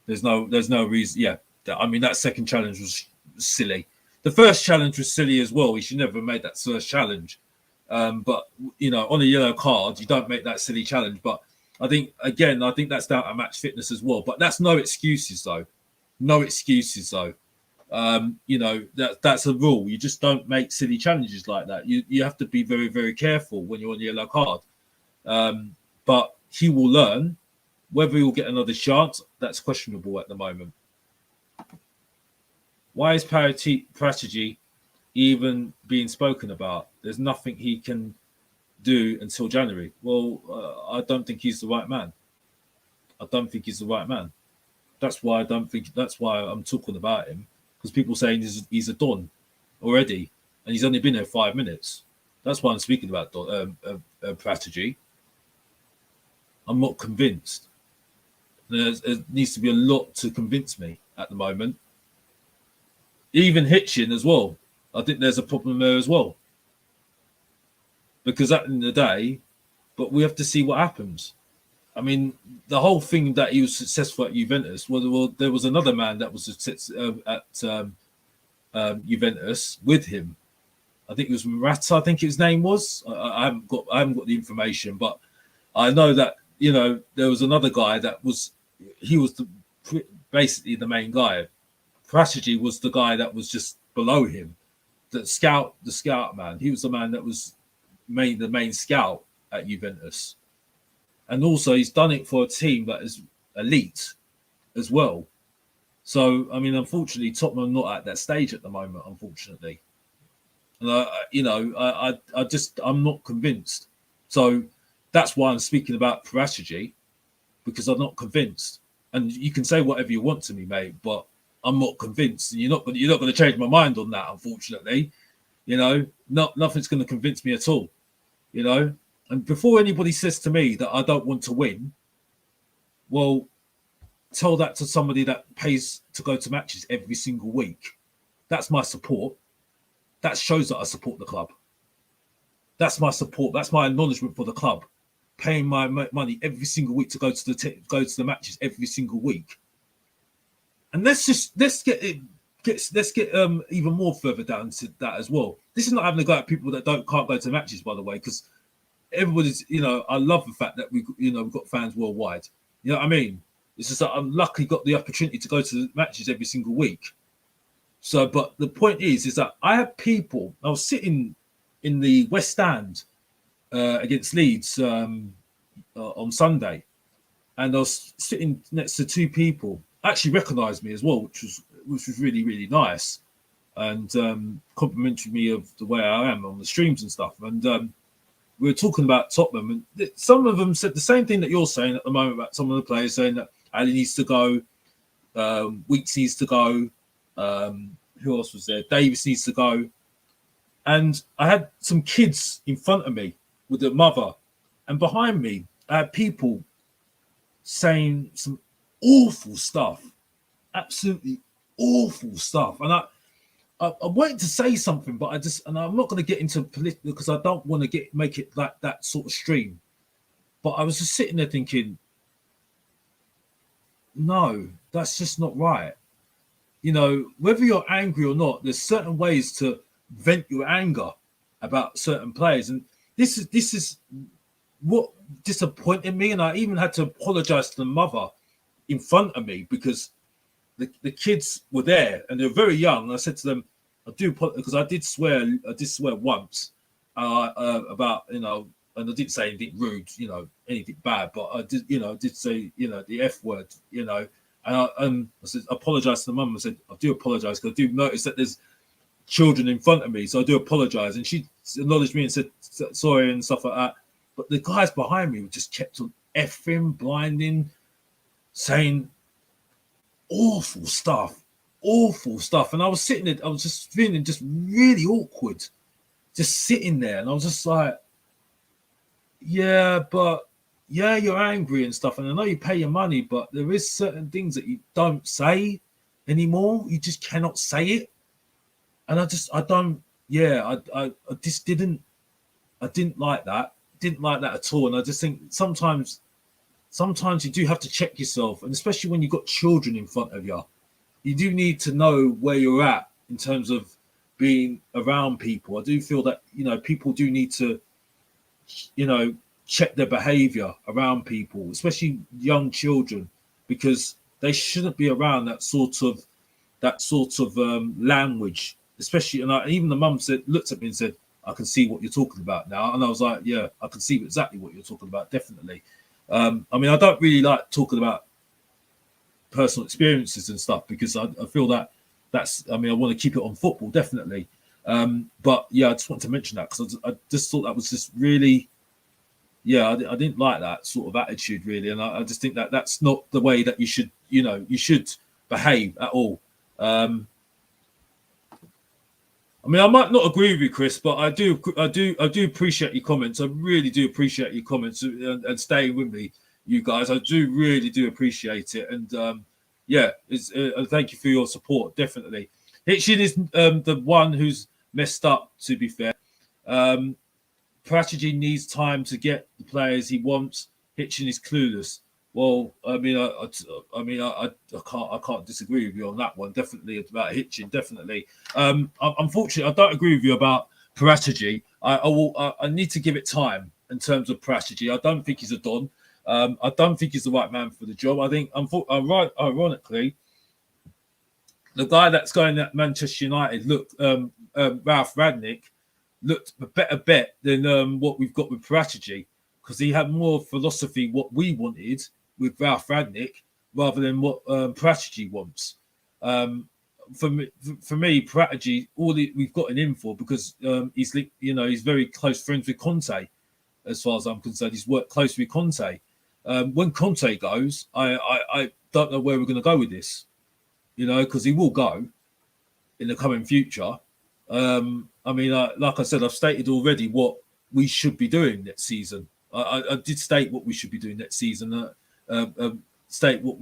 There's no reason. Yeah, I mean, that second challenge was silly. The first challenge was silly as well. He should never have made that first challenge. But on a yellow card, you don't make that silly challenge. But I think that's down to match fitness as well. But that's no excuses, though. No excuses, though. That's a rule. You just don't make silly challenges like that. You have to be very, very careful when you're on the yellow card. But he will learn. Whether he'll get another chance, that's questionable at the moment. Why is Parategy even being spoken about? There's nothing he can do until January. Well, I don't think he's the right man. I don't think he's the right man. That's why I don't think. That's why I'm talking about him, because people saying he's a don already, and he's only been there 5 minutes. That's why I'm speaking about Parategy. I'm not convinced. There needs to be a lot to convince me at the moment. Even Hitchin as well. I think there's a problem there as well. Because at the end of the day, but we have to see what happens. I mean, the whole thing that he was successful at Juventus, well there was another man that was at Juventus with him. I think it was Murata, I think his name was. I haven't got the information, but I know that, you know, there was another guy that was, he was basically the main guy. Parategy was the guy that was just below him. The scout man. He was the man that was the main scout at Juventus. And also he's done it for a team that is elite as well. So, I mean, unfortunately, Tottenham are not at that stage at the moment, unfortunately. And I'm not convinced. So that's why I'm speaking about Parategy, because I'm not convinced. And you can say whatever you want to me, mate, but I'm not convinced. And you're not going to change my mind on that, unfortunately. You know, nothing's going to convince me at all. You know, and before anybody says to me that I don't want to win, well, tell that to somebody that pays to go to matches every single week. That's my support. That shows that I support the club. That's my support. That's my acknowledgement for the club, paying my money every single week to go to the matches every single week. And let's get even more further down to that as well. This is not having a go at people that can't go to matches, by the way, because everybody's, you know, I love the fact that we've got fans worldwide. You know what I mean? It's just that I'm lucky got the opportunity to go to the matches every single week. So, but the point is that I have people. I was sitting in the West Stand against Leeds on Sunday, and I was sitting next to two people. Actually, recognised me as well, which was really, really nice, and complimented me of the way I am on the streams and stuff. And we were talking about Tottenham, and some of them said the same thing that you're saying at the moment about some of the players, saying that Ali needs to go, Weeks needs to go. Who else was there? Davis needs to go. And I had some kids in front of me with their mother, and behind me, I had people saying some awful stuff, absolutely awful stuff. And I wanted to say something, but I'm not going to get into political because I don't want to make it like that sort of stream. But I was just sitting there thinking, no, that's just not right. You know, whether you're angry or not, there's certain ways to vent your anger about certain players. And this is what disappointed me. And I even had to apologize to the mother in front of me because the kids were there and they were very young. And I said to them, I do, because I did swear once about, you know, and I didn't say anything rude, you know, anything bad, but I did say, you know, the F word, you know. And I said, I apologise to the mum. I said, I do apologise because I do notice that there's children in front of me, so I do apologise. And she acknowledged me and said sorry and stuff like that. But the guys behind me just kept on effing, blinding, saying awful stuff. And I was sitting there, I was just feeling just really awkward, just sitting there. And I was just like, yeah, but yeah, you're angry and stuff, and I know you pay your money, but there is certain things that you don't say anymore. You just cannot say it, and I just didn't like that. Didn't like that at all, and I just think sometimes you do have to check yourself, and especially when you've got children in front of you, you do need to know where you're at in terms of being around people. I do feel that, you know, people do need to, you know, check their behavior around people, especially young children, because they shouldn't be around that sort of language, especially. And even the mum looked at me and said, I can see what you're talking about now. And I was like, yeah, I can see exactly what you're talking about, definitely. I mean, I don't really like talking about personal experiences and stuff because I feel that I want to keep it on football, definitely. But yeah, I just want to mention that because I just thought that was just really, I didn't like that sort of attitude really, and I just think that that's not the way that you should behave at all. I might not agree with you, Chris, but I do appreciate your comments. I really do appreciate your comments and staying with me, you guys. I really do appreciate it, and thank you for your support. Definitely, Hitchin is the one who's messed up. To be fair, Parategy needs time to get the players he wants. Hitchin is clueless. Well, I can't disagree with you on that one. Definitely about Hitchin. Definitely. Unfortunately, I don't agree with you about Parategy. I need to give it time in terms of Parategy. I don't think he's a don. I don't think he's the right man for the job. I think, ironically, the guy that's going at Manchester United, Ralph Rangnick, looked a better bet than what we've got with Parategy, because he had more philosophy what we wanted with Ralph Rangnick rather than what Parategy wants. For me, Parategy, we've got in for because he's very close friends with Conte. As far as I'm concerned, he's worked closely with Conte. When Conte goes, I don't know where we're going to go with this, because he will go in the coming future. Like I said, I've stated already what we should be doing next season. I did state what we should be doing next season. State what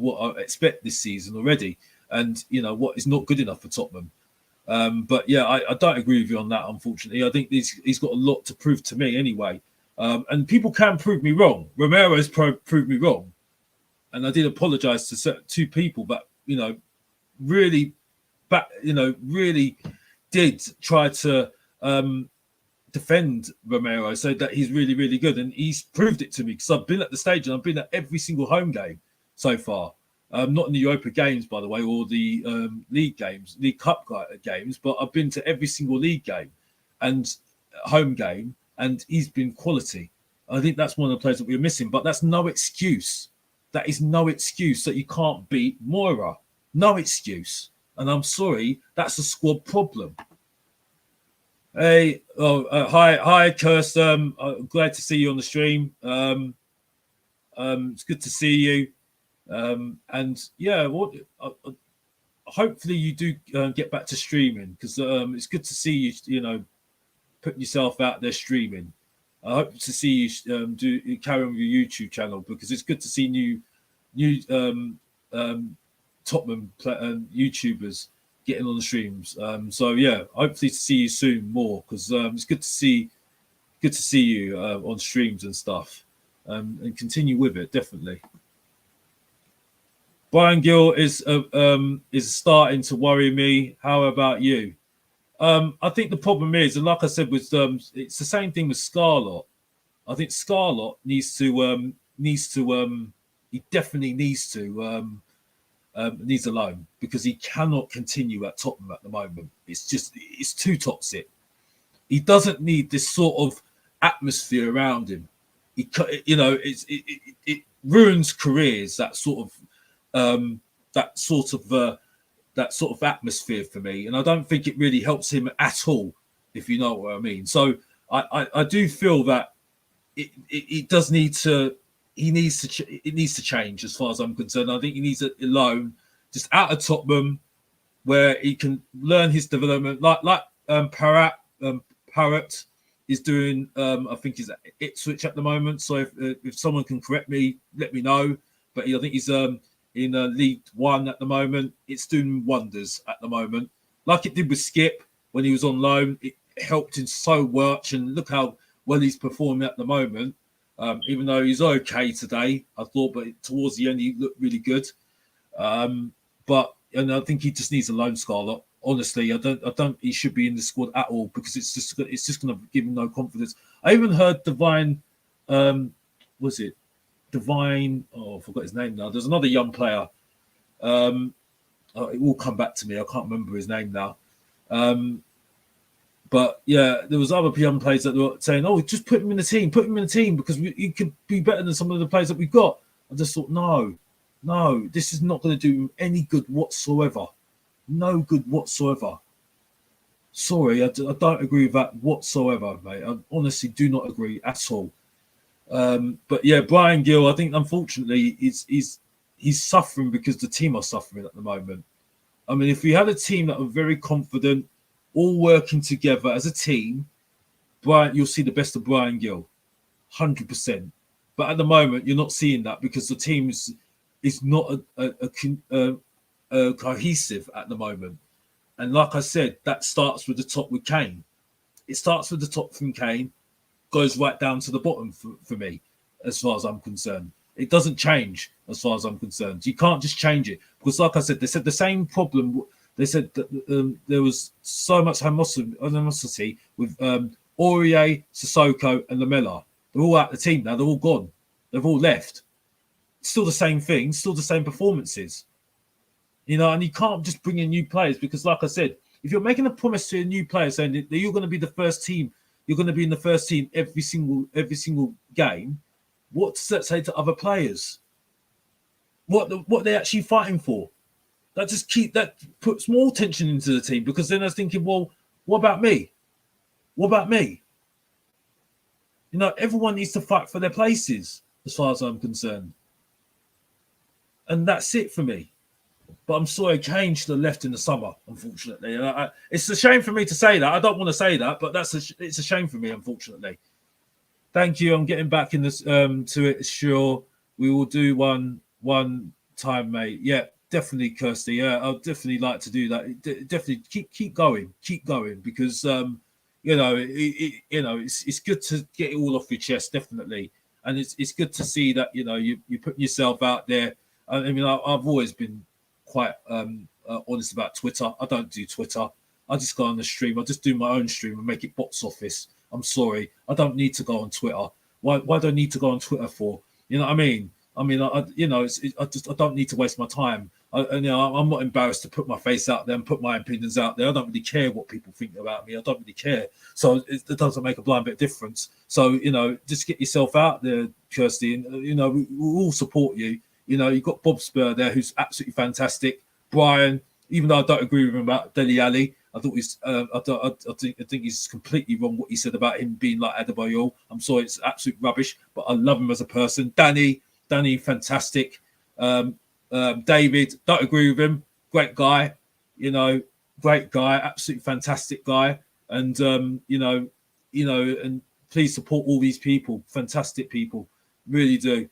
what I expect this season already, and what is not good enough for Tottenham. But yeah, I don't agree with you on that. Unfortunately, I think he's got a lot to prove to me anyway. And people can prove me wrong. Romero's proved me wrong, and I did apologise to two people, but really did try to defend Romero, so that he's really, really good. And he's proved it to me, because I've been at the stage and I've been at every single home game so far. Not in the Europa games, by the way, or the League Cup games, but I've been to every single league game and home game, and he's been quality. I think that's one of the players that we're missing, but that's no excuse. That is no excuse that you can't beat Mura. No excuse. And I'm sorry, that's a squad problem. Hey, hi, Kirsten. Glad to see you on the stream. It's good to see you. And yeah, hopefully you do get back to streaming, because it's good to see you, putting yourself out there streaming. I hope to see you carry on with your YouTube channel, because it's good to see new Tottenham YouTubers getting on the streams. So yeah, hopefully to see you soon more, because it's good to see you on streams and stuff, and continue with it, definitely. Brian Gill is starting to worry me. How about you? I think the problem is, and like I said, it's the same thing with Scarlett. I think Scarlett needs to he definitely needs a loan, because he cannot continue at Tottenham at the moment. It's too toxic. He doesn't need this sort of atmosphere around him. It ruins careers, that sort of atmosphere for me, and I don't think it really helps him at all, if you know what I mean. So I do feel that it does need to. It needs to change, as far as I'm concerned. I think he needs a loan just out of Tottenham, where he can learn his development, like Parrott is doing. I think he's at Ipswich at the moment. So if someone can correct me, let me know. But I think he's in League One at the moment. It's doing wonders at the moment, like it did with Skip when he was on loan. It helped him so much, and look how well he's performing at the moment. Even though he's okay today, I thought, but towards the end he looked really good. But I think he just needs a loan, Scarlett. Honestly, I don't. He should be in the squad at all, because it's just going to give him no confidence. I even heard Divine. Was it Divine? Oh, I forgot his name now. There's another young player. It will come back to me. I can't remember his name now. But yeah, there was other young players that were saying, "Oh, just put him in the team, because he could be better than some of the players that we've got." I just thought, no, this is not going to do him any good whatsoever. No good whatsoever. Sorry, I don't agree with that whatsoever, mate. I honestly do not agree at all. But yeah, Brian Gill, I think unfortunately he's suffering because the team are suffering at the moment. I mean, if we had a team that were very confident, all working together as a team, you'll see the best of Brian Gill, 100%. But at the moment, you're not seeing that because the team is not cohesive at the moment. And like I said, that starts with the top with Kane. It starts with the top from Kane, goes right down to the bottom for me, as far as I'm concerned. It doesn't change as far as I'm concerned. You can't just change it because, like I said, they said the same problem. They said that there was so much animosity with Aurier, Sissoko, and Lamela. They're all out of the team now. They're all gone. They've all left. Still the same thing. Still the same performances. You know, and you can't just bring in new players because, like I said, if you're making a promise to a new player saying that you're going to be the first team, you're going to be in the first team every single game, what does that say to other players? What they're actually fighting for? That puts more tension into the team because then I was thinking, well, what about me? What about me? You know, everyone needs to fight for their places, as far as I'm concerned, and that's it for me. But I'm sorry, Kane should have left in the summer, unfortunately. And it's a shame for me to say that. I don't want to say that, but it's a shame for me, unfortunately. Thank you. I'm getting back in this to it. Sure, we will do one time, mate. Yeah, definitely, Kirsty. Yeah, I'd definitely like to do that. Definitely keep going, because you know, it's good to get it all off your chest, definitely, and it's good to see that you put yourself out there. I mean, I've always been quite honest about Twitter. I don't do Twitter. I just go on the stream. I just do my own stream and make it box office. I'm sorry. I don't need to go on Twitter. Why do I need to go on Twitter for? You know what I mean? I don't need to waste my time. I'm not embarrassed to put my face out there and put my opinions out there. I don't really care what people think about me. I don't really care. So it doesn't make a blind bit of difference. So, just get yourself out there, Kirsty, and, we'll all support you. You've got Bob Spur there, who's absolutely fantastic. Brian, even though I don't agree with him about Dele Alli, I think he's completely wrong what he said about him being like Adebayor. I'm sorry, it's absolute rubbish, but I love him as a person. Danny, fantastic. David, don't agree with him. Great guy, great guy, absolutely fantastic guy. And and please support all these people, fantastic people, really do.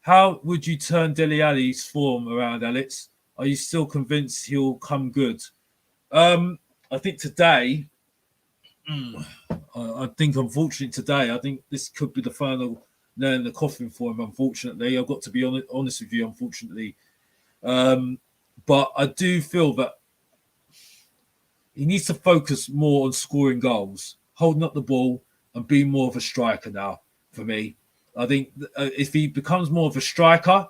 How would you turn Dele Alli's form around, Alex? Are you still convinced he'll come good? I think today, I think unfortunately today, I think this could be the final nail in the coffin for him, unfortunately. I've got to be honest with you, unfortunately. But I do feel that he needs to focus more on scoring goals, holding up the ball, and being more of a striker now, for me. I think if he becomes more of a striker,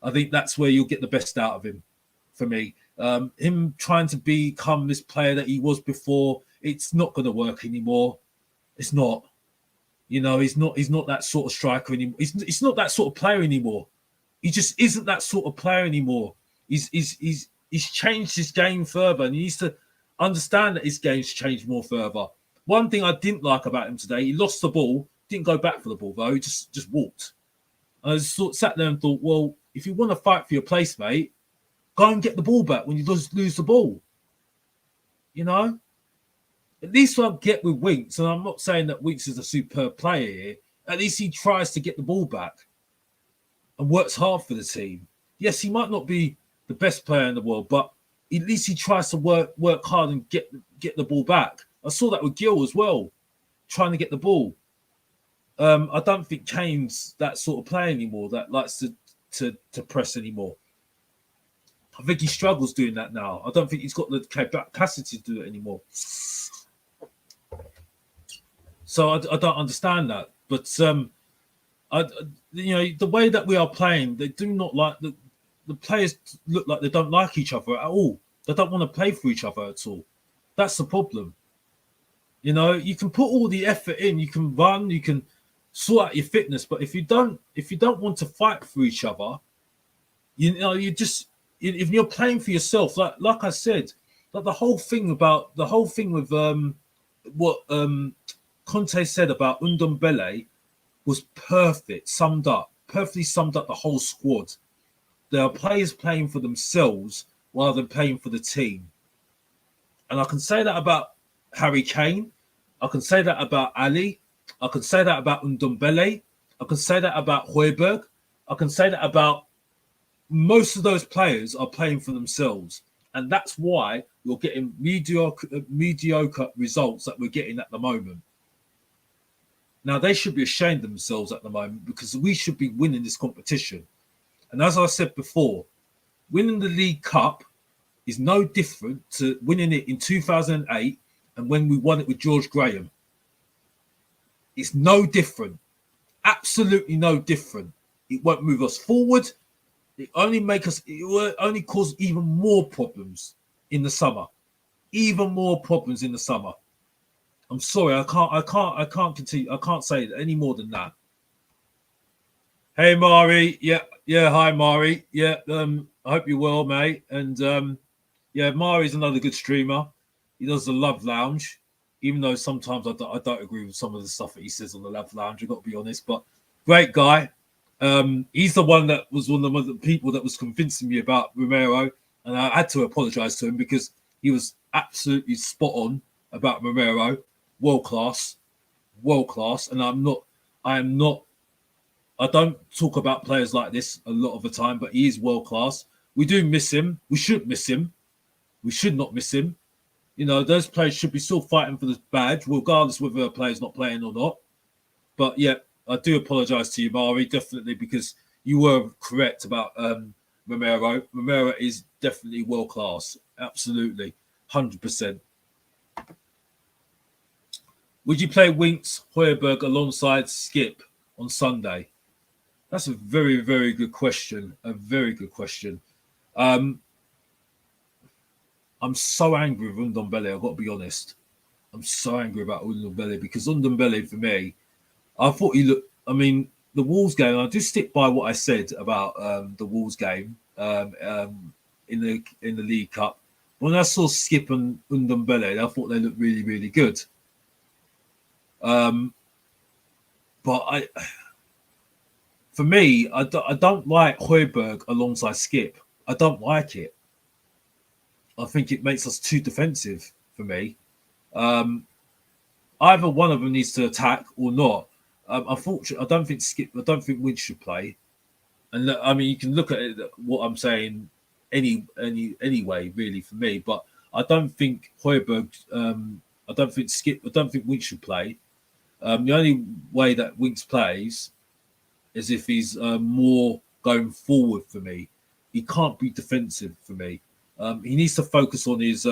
I think that's where you'll get the best out of him, for me. Him trying to become this player that he was before, it's not going to work anymore. It's not. He's not that sort of striker anymore. He's not that sort of player anymore. He just isn't that sort of player anymore. He's changed his game further, and he needs to understand that his game's changed more further. One thing I didn't like about him today, he lost the ball, didn't go back for the ball though. He just walked. I just sat there and thought, well, if you want to fight for your place, mate, go and get the ball back when you lose the ball. At least what I get with Winks, and I'm not saying that Winks is a superb player here, at least he tries to get the ball back and works hard for the team. Yes, he might not be the best player in the world, but at least he tries to work hard and get the ball back. I saw that with Gill as well, trying to get the ball. I don't think Kane's that sort of player anymore that likes to press anymore. I think he struggles doing that now. I don't think he's got the capacity to do it anymore. So I don't understand that. But the way that we are playing, they do not like the players look like they don't like each other at all. They don't want to play for each other at all. That's the problem. You can put all the effort in, you can run, you can sort out your fitness, but if you don't want to fight for each other, if you're playing for yourself, like I said, like the whole thing with what Conte said about Ndombele was perfectly summed up the whole squad. There are players playing for themselves rather than playing for the team. And I can say that about Harry Kane. I can say that about Ali. I can say that about Ndombele. I can say that about Højbjerg. I can say that about most of those players are playing for themselves. And that's why you're getting mediocre results that we're getting at the moment. Now, they should be ashamed of themselves at the moment because we should be winning this competition. And as I said before, winning the League Cup is no different to winning it in 2008 and when we won it with George Graham. It's no different. Absolutely no different. It won't move us forward. It will only cause even more problems in the summer. Even more problems in the summer. I'm sorry, I can't continue. I can't say any more than that. Hey Mari, yeah, hi Mari. Yeah, I hope you're well, mate. And yeah, Mari's another good streamer. He does the Love Lounge, even though sometimes I don't agree with some of the stuff that he says on the Love Lounge. I've got to be honest, but great guy. He's the one that was one of the people that was convincing me about Romero, and I had to apologise to him because he was absolutely spot on about Romero, world class, and I don't talk about players like this a lot of the time, but he is world class. We do miss him. We should miss him. We should not miss him. You know, those players should be still fighting for the badge, regardless whether a player's not playing or not. But yeah, I do apologise to you, Mari, definitely, because you were correct about Romero. Romero is definitely world class. Absolutely. 100%. Would you play Winks, Højbjerg alongside Skip on Sunday? That's a very, very good question. A very good question. I'm so angry with Ndombele, I've got to be honest. I'm so angry about Ndombele because Ndombele, for me, I thought he looked... I mean, the Wolves game, I do stick by what I said about the Wolves game in the League Cup. When I saw Skip and Ndombele, I thought they looked really, really good. But for me, I don't like Højbjerg alongside Skip. I don't like it. I think it makes us too defensive for me. Either one of them needs to attack or not. Unfortunately, I don't think Winch should play. And I mean, you can look at it, what I'm saying anyway, really, for me. But I don't think Højbjerg, I don't think Winch should play. The only way that Winks plays is if he's more going forward for me. He can't be defensive for me. He needs to focus on his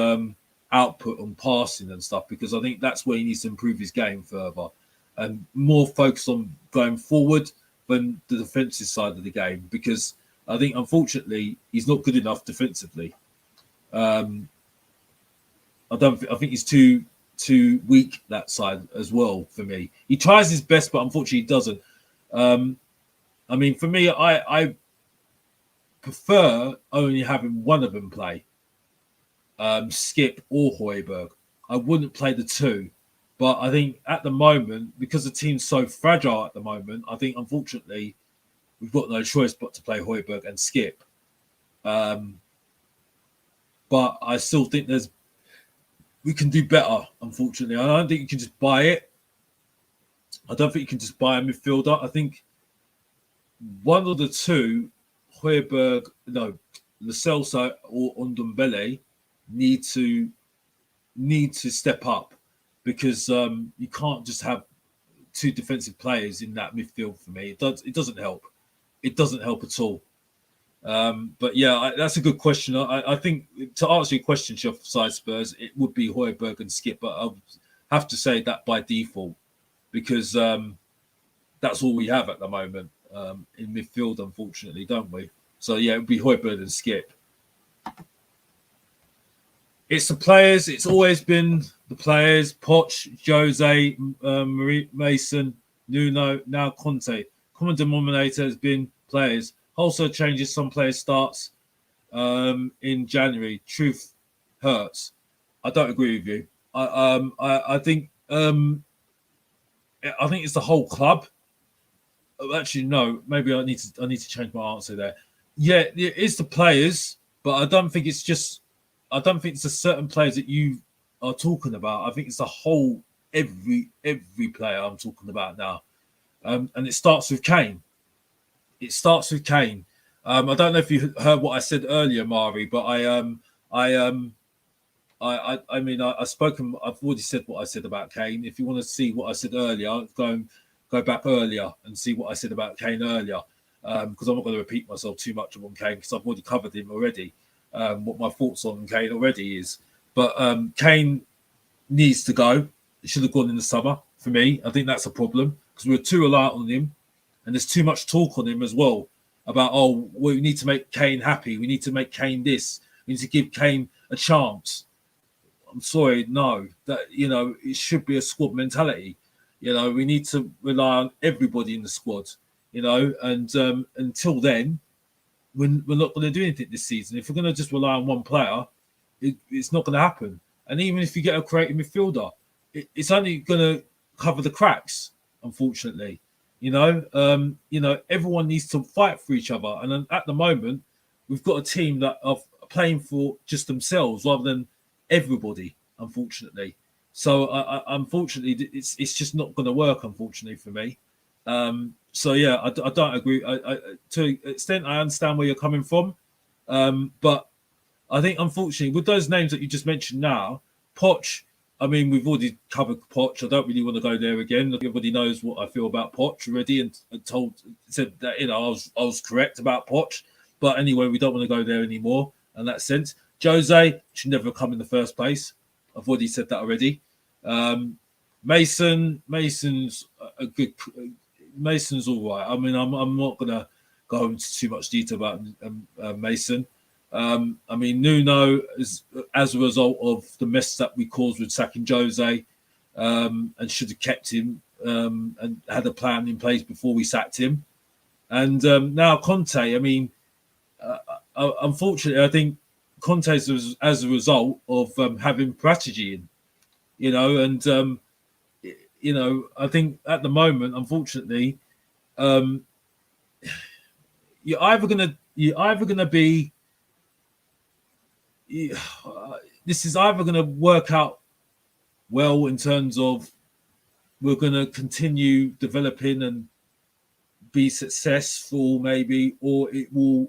output on passing and stuff because I think that's where he needs to improve his game further and more focus on going forward than the defensive side of the game because I think, unfortunately, he's not good enough defensively. I think he's too weak that side as well for me. He tries his best, but unfortunately he doesn't. I mean, for me, I prefer only having one of them play, Skip or Højbjerg. I wouldn't play the two. But I think at the moment, because the team's so fragile at the moment, I think, unfortunately, we've got no choice but to play Højbjerg and Skip. But I still think we can do better, unfortunately. I don't think you can just buy it. I don't think you can just buy a midfielder. I think one of the two, Højbjerg, Lo Celso or Ndombele, need to step up because you can't just have two defensive players in that midfield for me. It doesn't help. It doesn't help at all. But yeah, that's a good question. I think to answer your question, Chef Side Spurs, it would be Højbjerg and Skip, but I would have to say that by default because that's all we have at the moment in midfield, unfortunately, don't we? So yeah, it would be Højbjerg and Skip. It's the players. It's always been the players. Poch, Jose, Mason, Nuno, now Conte. Common denominator has been players. Wholesale changes, some players starts. in January. Truth hurts. I don't agree with you. I think it's the whole club. Actually, no. Maybe I need to change my answer there. Yeah, it's the players, but I don't think it's just. I don't think it's the certain players that you are talking about. I think it's the whole every player I'm talking about now, and it starts with Kane. It starts with Kane. I don't know if you heard what I said earlier, Mari, but I I mean, I've spoken. I've already said what I said about Kane. If you want to see what I said earlier, go back earlier and see what I said about Kane earlier, because I'm not going to repeat myself too much on Kane because I've already covered him already. What my thoughts on Kane already is, but Kane needs to go. It should have gone in the summer for me. I think that's a problem because we were too reliant on him, and there's too much talk on him as well about we need to make Kane happy. We need to make Kane this. We need to give Kane a chance. I'm sorry, no. That it should be a squad mentality. We need to rely on everybody in the squad. And until then, we're not going to do anything this season. If we're going to just rely on one player, it's not going to happen. And even if you get a creative midfielder, it's only going to cover the cracks. Unfortunately, everyone needs to fight for each other. And at the moment, we've got a team that are playing for just themselves rather than everybody, unfortunately. So unfortunately, it's just not going to work, unfortunately, for me. So yeah, I don't agree. To an extent, I understand where you're coming from, but I think unfortunately, with those names that you just mentioned now, Poch. I mean, we've already covered Poch. I don't really want to go there again. Everybody knows what I feel about Poch already, and said that I was correct about Poch. But anyway, we don't want to go there anymore in that sense. Jose should never have come in the first place. I've already said that already. Mason's a good. Mason's all right. I mean, I'm not gonna go into too much detail about Mason. I mean, Nuno is as a result of the mess that we caused with sacking Jose, and should have kept him and had a plan in place before we sacked him. And now Conte. I mean, unfortunately, I think Conte is as a result of having strategy in, and I think at the moment, unfortunately, you're either gonna be. This is either going to work out well in terms of we're going to continue developing and be successful, maybe, or it will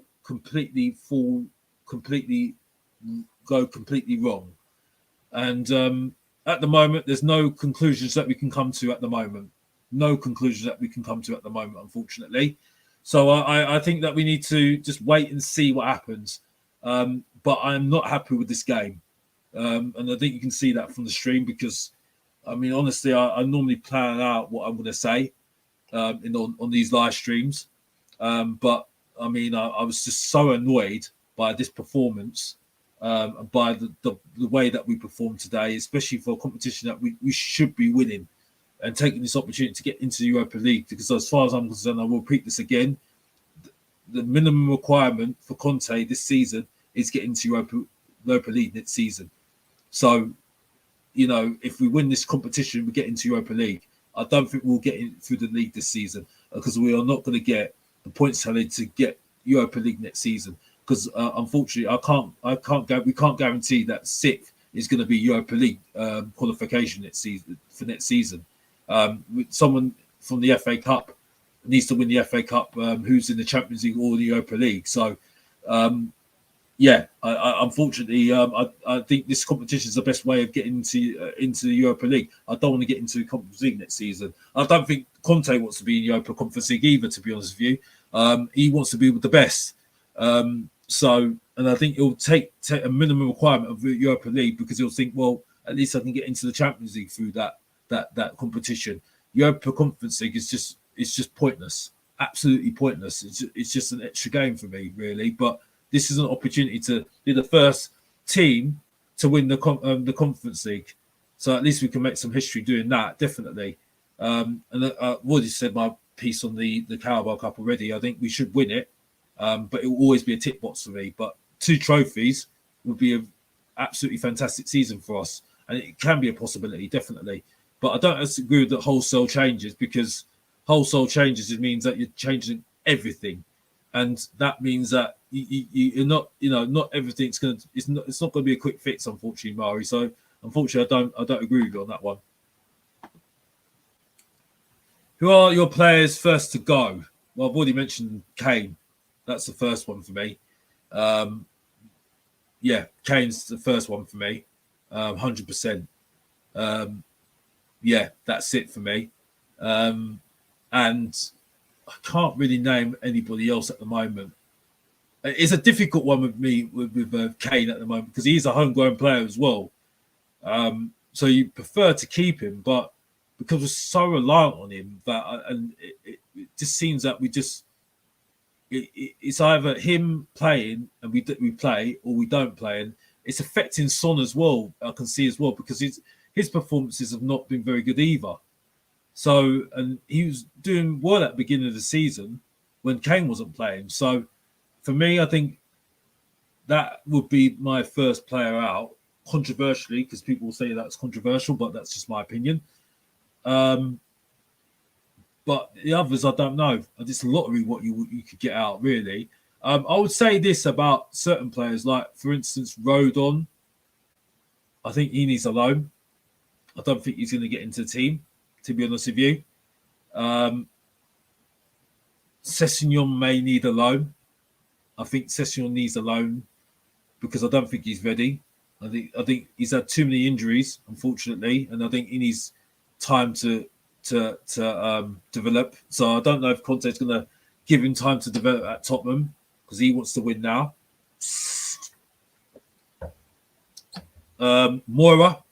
go completely wrong. And at the moment, there's no conclusions that we can come to at the moment. No conclusions that we can come to at the moment, unfortunately. So I think that we need to just wait and see what happens. But I'm not happy with this game. And I think you can see that from the stream because, I mean, honestly, I normally plan out what I'm going to say on these live streams. But, I mean, I was just so annoyed by this performance and by the way that we performed today, especially for a competition that we should be winning and taking this opportunity to get into the Europa League. Because as far as I'm concerned, I will repeat this again, the minimum requirement for Conte this season is getting to Europa League next season. So, if we win this competition, we get into Europa League. I don't think we'll get in through the league this season because we are not going to get the points tally to get Europa League next season. Because unfortunately, we can't guarantee that sixth is going to be Europa League qualification next season. Someone from the FA Cup needs to win the FA Cup, who's in the Champions League or the Europa League. So. Unfortunately, I think this competition is the best way of getting into the Europa League. I don't want to get into the Conference League next season. I don't think Conte wants to be in the Europa Conference League either, to be honest with you. He wants to be with the best. And I think he'll take a minimum requirement of the Europa League because he'll think, well, at least I can get into the Champions League through that competition. Europa Conference League is just pointless, absolutely pointless. It's just an extra game for me, really, but. This is an opportunity to be the first team to win the Conference League. So at least we can make some history doing that, definitely. And I've already said my piece on the Carabao Cup already. I think we should win it, but it will always be a tick box for me. But 2 trophies would be an absolutely fantastic season for us, and it can be a possibility, definitely. But I don't agree with the wholesale changes, because wholesale changes, it means that you're changing everything, and that means that you're not, not everything's going to. It's not going to be a quick fix, unfortunately, Mari. So unfortunately, I don't agree with you on that one. Who are your players first to go? Well, I've already mentioned Kane. That's the first one for me. Yeah, Kane's the first one for me, 100%. Yeah, that's it for me. And I can't really name anybody else at the moment. It's a difficult one with me with Kane at the moment, because he's a homegrown player as well. So you prefer to keep him, but because we're so reliant on him, it just seems that it's either him playing and we play, or we don't play, and it's affecting Son as well. I can see as well, because his performances have not been very good either. So, and he was doing well at the beginning of the season when Kane wasn't playing. So, for me, I think that would be my first player out, controversially, because people will say that's controversial, but that's just my opinion. But the others, I don't know. It's a lottery what you could get out, really. I would say this about certain players, like, for instance, Rodon. I think he needs a loan. I don't think he's going to get into the team, to be honest with you. Sessegnon may need a loan. I think Sessegnon needs a loan, because I don't think he's ready. I think he's had too many injuries, unfortunately, and I think he needs time to develop. So I don't know if Conte is going to give him time to develop at Tottenham, because he wants to win now. Mura,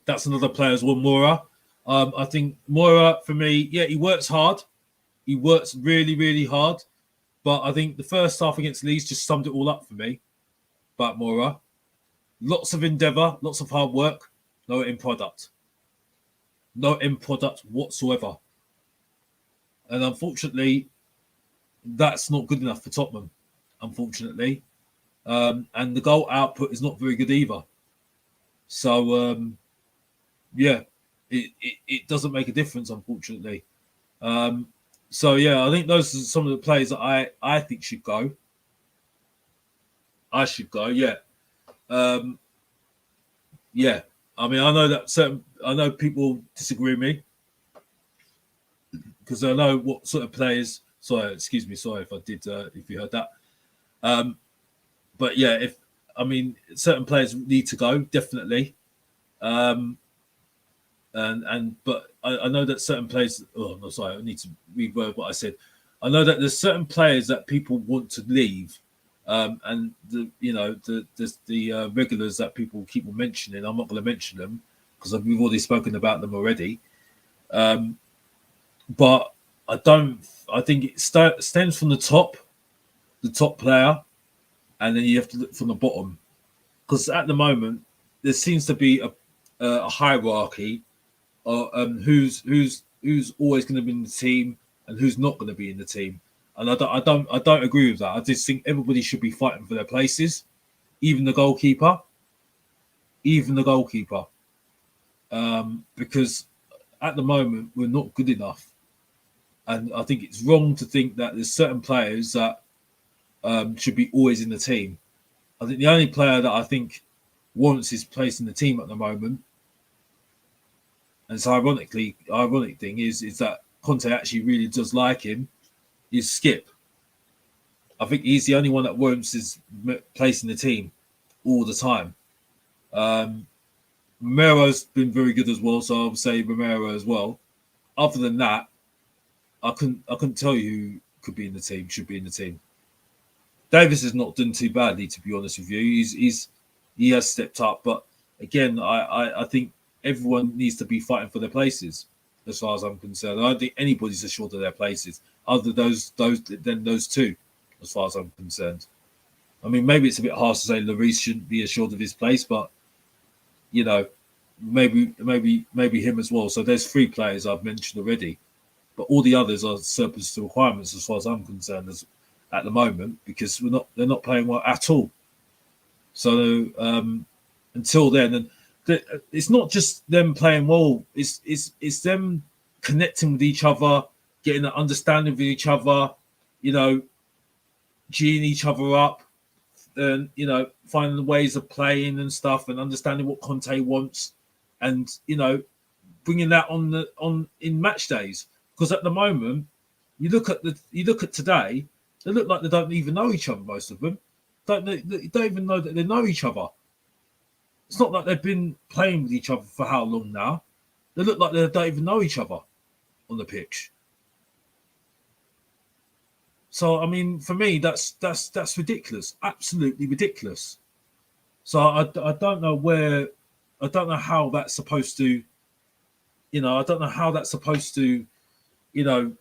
that's another player as well. Mura, I think Mura, for me, yeah, he works hard. He works really, really hard. But I think the first half against Leeds just summed it all up for me about Mura. Lots of endeavour, lots of hard work, no end product. No end product whatsoever. And unfortunately, that's not good enough for Tottenham, unfortunately. And the goal output is not very good either. So, yeah, it doesn't make a difference, unfortunately. So, yeah, I think those are some of the players that I think should go. I should go, yeah. Yeah, I mean, I know people disagree with me, because I know what sort of players. Sorry, excuse me. Sorry if I did. If you heard that. But yeah, certain players need to go, definitely. But I know that certain players. Oh no, sorry. I need to reword what I said. I know that there's certain players that people want to leave. And the regulars that people keep on mentioning, I'm not going to mention them, because we've already spoken about them already. But I think it stems from the top player, and then you have to look from the bottom, because at the moment there seems to be a hierarchy of who's always going to be in the team and who's not going to be in the team. And I don't agree with that. I just think everybody should be fighting for their places, even the goalkeeper. Because at the moment we're not good enough, and I think it's wrong to think that there's certain players that should be always in the team. I think the only player that I think warrants his place in the team at the moment, and it's ironic thing is that Conte actually really does like him, is Skip. I think he's the only one that warrants his place in the team all the time. Romero's been very good as well, so I would say Romero as well. Other than that, I couldn't tell you who should be in the team. Davis has not done too badly, to be honest with you. He has stepped up, but again, I think everyone needs to be fighting for their places, as far as I'm concerned. I don't think anybody's assured of their places, other than those two, as far as I'm concerned. I mean, maybe it's a bit harsh to say Lloris shouldn't be assured of his place, but maybe him as well. So there's 3 players I've mentioned already, but all the others are surplus to requirements, as far as I'm concerned, at the moment, because they're not playing well at all. So until then, and it's not just them playing well. It's them connecting with each other, getting an understanding with each other. You know, geeing each other up, and finding ways of playing and stuff, and understanding what Conte wants, and bringing that on in match days. Because at the moment, you look at today, they look like they don't even know each other. Most of them don't even know that they know each other. It's not like they've been playing with each other for how long now. They look like they don't even know each other on the pitch. So I mean, for me, that's ridiculous, absolutely ridiculous. So I don't know I don't know how that's supposed to, I don't know how that's supposed to, I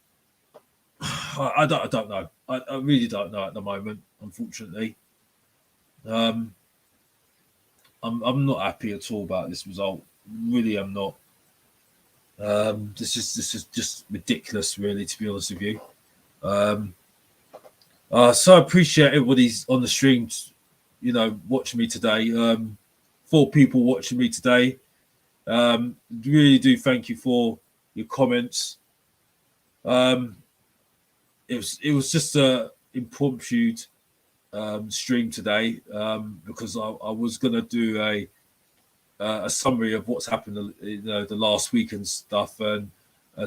don't know. I really don't know at the moment, unfortunately. I'm not happy at all about this result. Really, I'm not. This is just ridiculous, really, to be honest with you. So I appreciate everybody's on the streams, watching me today. 4 people watching me today. Really do thank you for your comments. It was just a impromptu stream today because I was going to do a summary of what's happened, the last week and stuff, and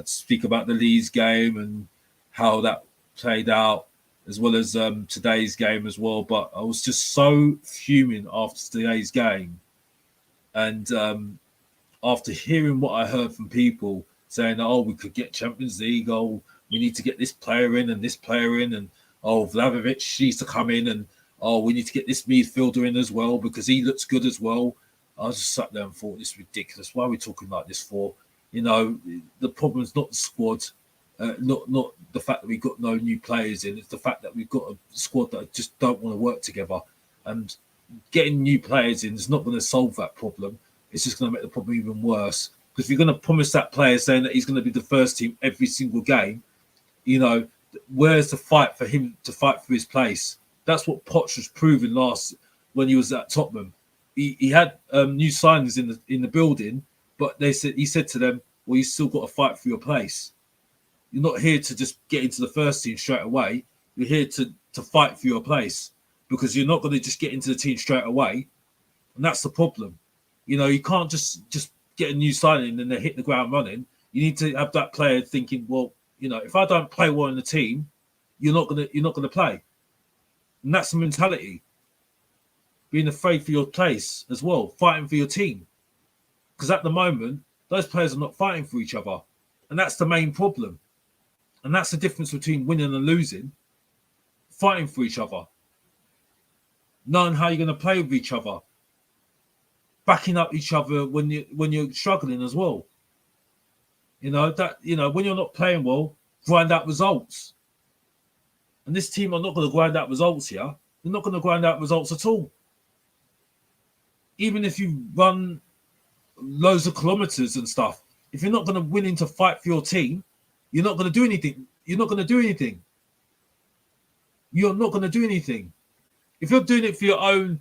speak about the Leeds game and how that played out, as well as today's game as well. But I was just so fuming after today's game, and after hearing what I heard from people saying, "Oh, we could get Champions League. Oh, we need to get this player in and this player in, and oh, Vlahovic needs to come in, and oh, we need to get this midfielder in as well because he looks good as well." I just sat there and thought, this is ridiculous. Why are we talking like this for? The problem is not the squad, not the fact that we've got no new players in. It's the fact that we've got a squad that just don't want to work together. And getting new players in is not going to solve that problem. It's just going to make the problem even worse. Because if you're going to promise that player saying that he's going to be the first team every single game, where's the fight for him to fight for his place? That's what Poch was proving when he was at Tottenham. He had new signings in the building, but he said to them, "Well, you still got to fight for your place. You're not here to just get into the first team straight away. You're here to fight for your place, because you're not going to just get into the team straight away, and that's the problem. You can't just get a new signing and then hit the ground running. You need to have that player thinking, well, if I don't play well in the team, you're not gonna play, and that's the mentality. Being afraid for your place as well, fighting for your team. Because at the moment, those players are not fighting for each other. And that's the main problem. And that's the difference between winning and losing. Fighting for each other. Knowing how you're going to play with each other. Backing up each other when you're struggling as well. When you're not playing well, grind out results. And this team are not going to grind out results here. They're not going to grind out results at all. Even if you run loads of kilometers and stuff, if you're not going to willing to fight for your team, you're not going to do anything. You're not going to do anything. You're not going to do anything. If you're doing it for your own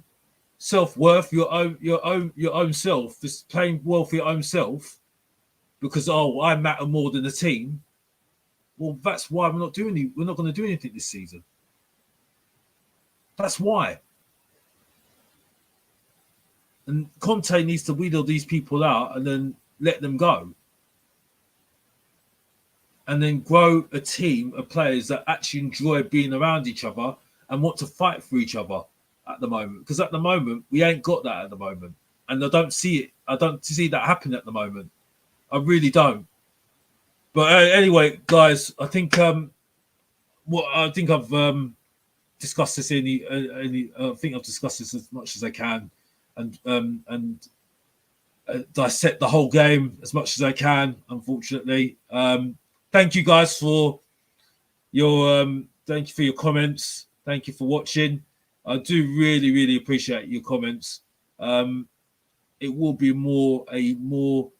self-worth, your own self, just playing well for your own self, because I matter more than the team. Well, that's why we're not going to do anything this season. That's why. And Conte needs to wheedle these people out and then let them go. And then grow a team of players that actually enjoy being around each other and want to fight for each other at the moment. Because at the moment, we ain't got that at the moment. And I don't see it. I don't see that happening at the moment. I really don't. But anyway, guys, I think I've discussed this I think I've discussed this as much as I can, and dissect the whole game as much as I can. Unfortunately, thank you guys for your comments. Thank you for watching. I do really, really appreciate your comments. It will be a more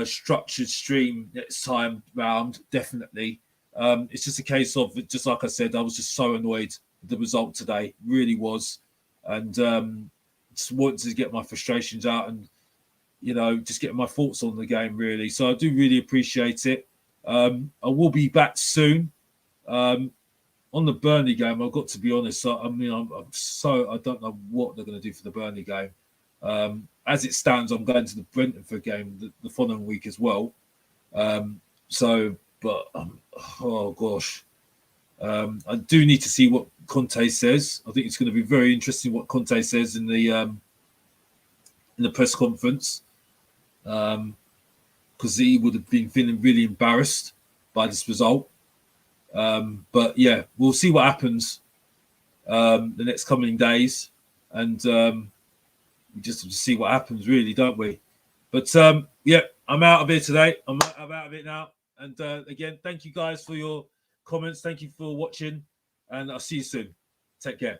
structured stream next time round, definitely. It's just a case of, just like I said, I was just so annoyed with the result today. Really was. and just wanted to get my frustrations out and, just getting my thoughts on the game, really. So I do really appreciate it. I will be back soon. On the Burnley game, I've got to be honest. I don't know what they're going to do for the Burnley game. As it stands, I'm going to the Brentford game the following week as well. Oh gosh, I do need to see what Conte says. I think it's going to be very interesting what Conte says in the press conference, because he would have been feeling really embarrassed by this result. But yeah, we'll see what happens the next coming days, and we just have to see what happens, really, don't we? But yeah, I'm out of here today. I'm out of it now. And again, thank you guys for your comments. Thank you for watching, and I'll see you soon. Take care.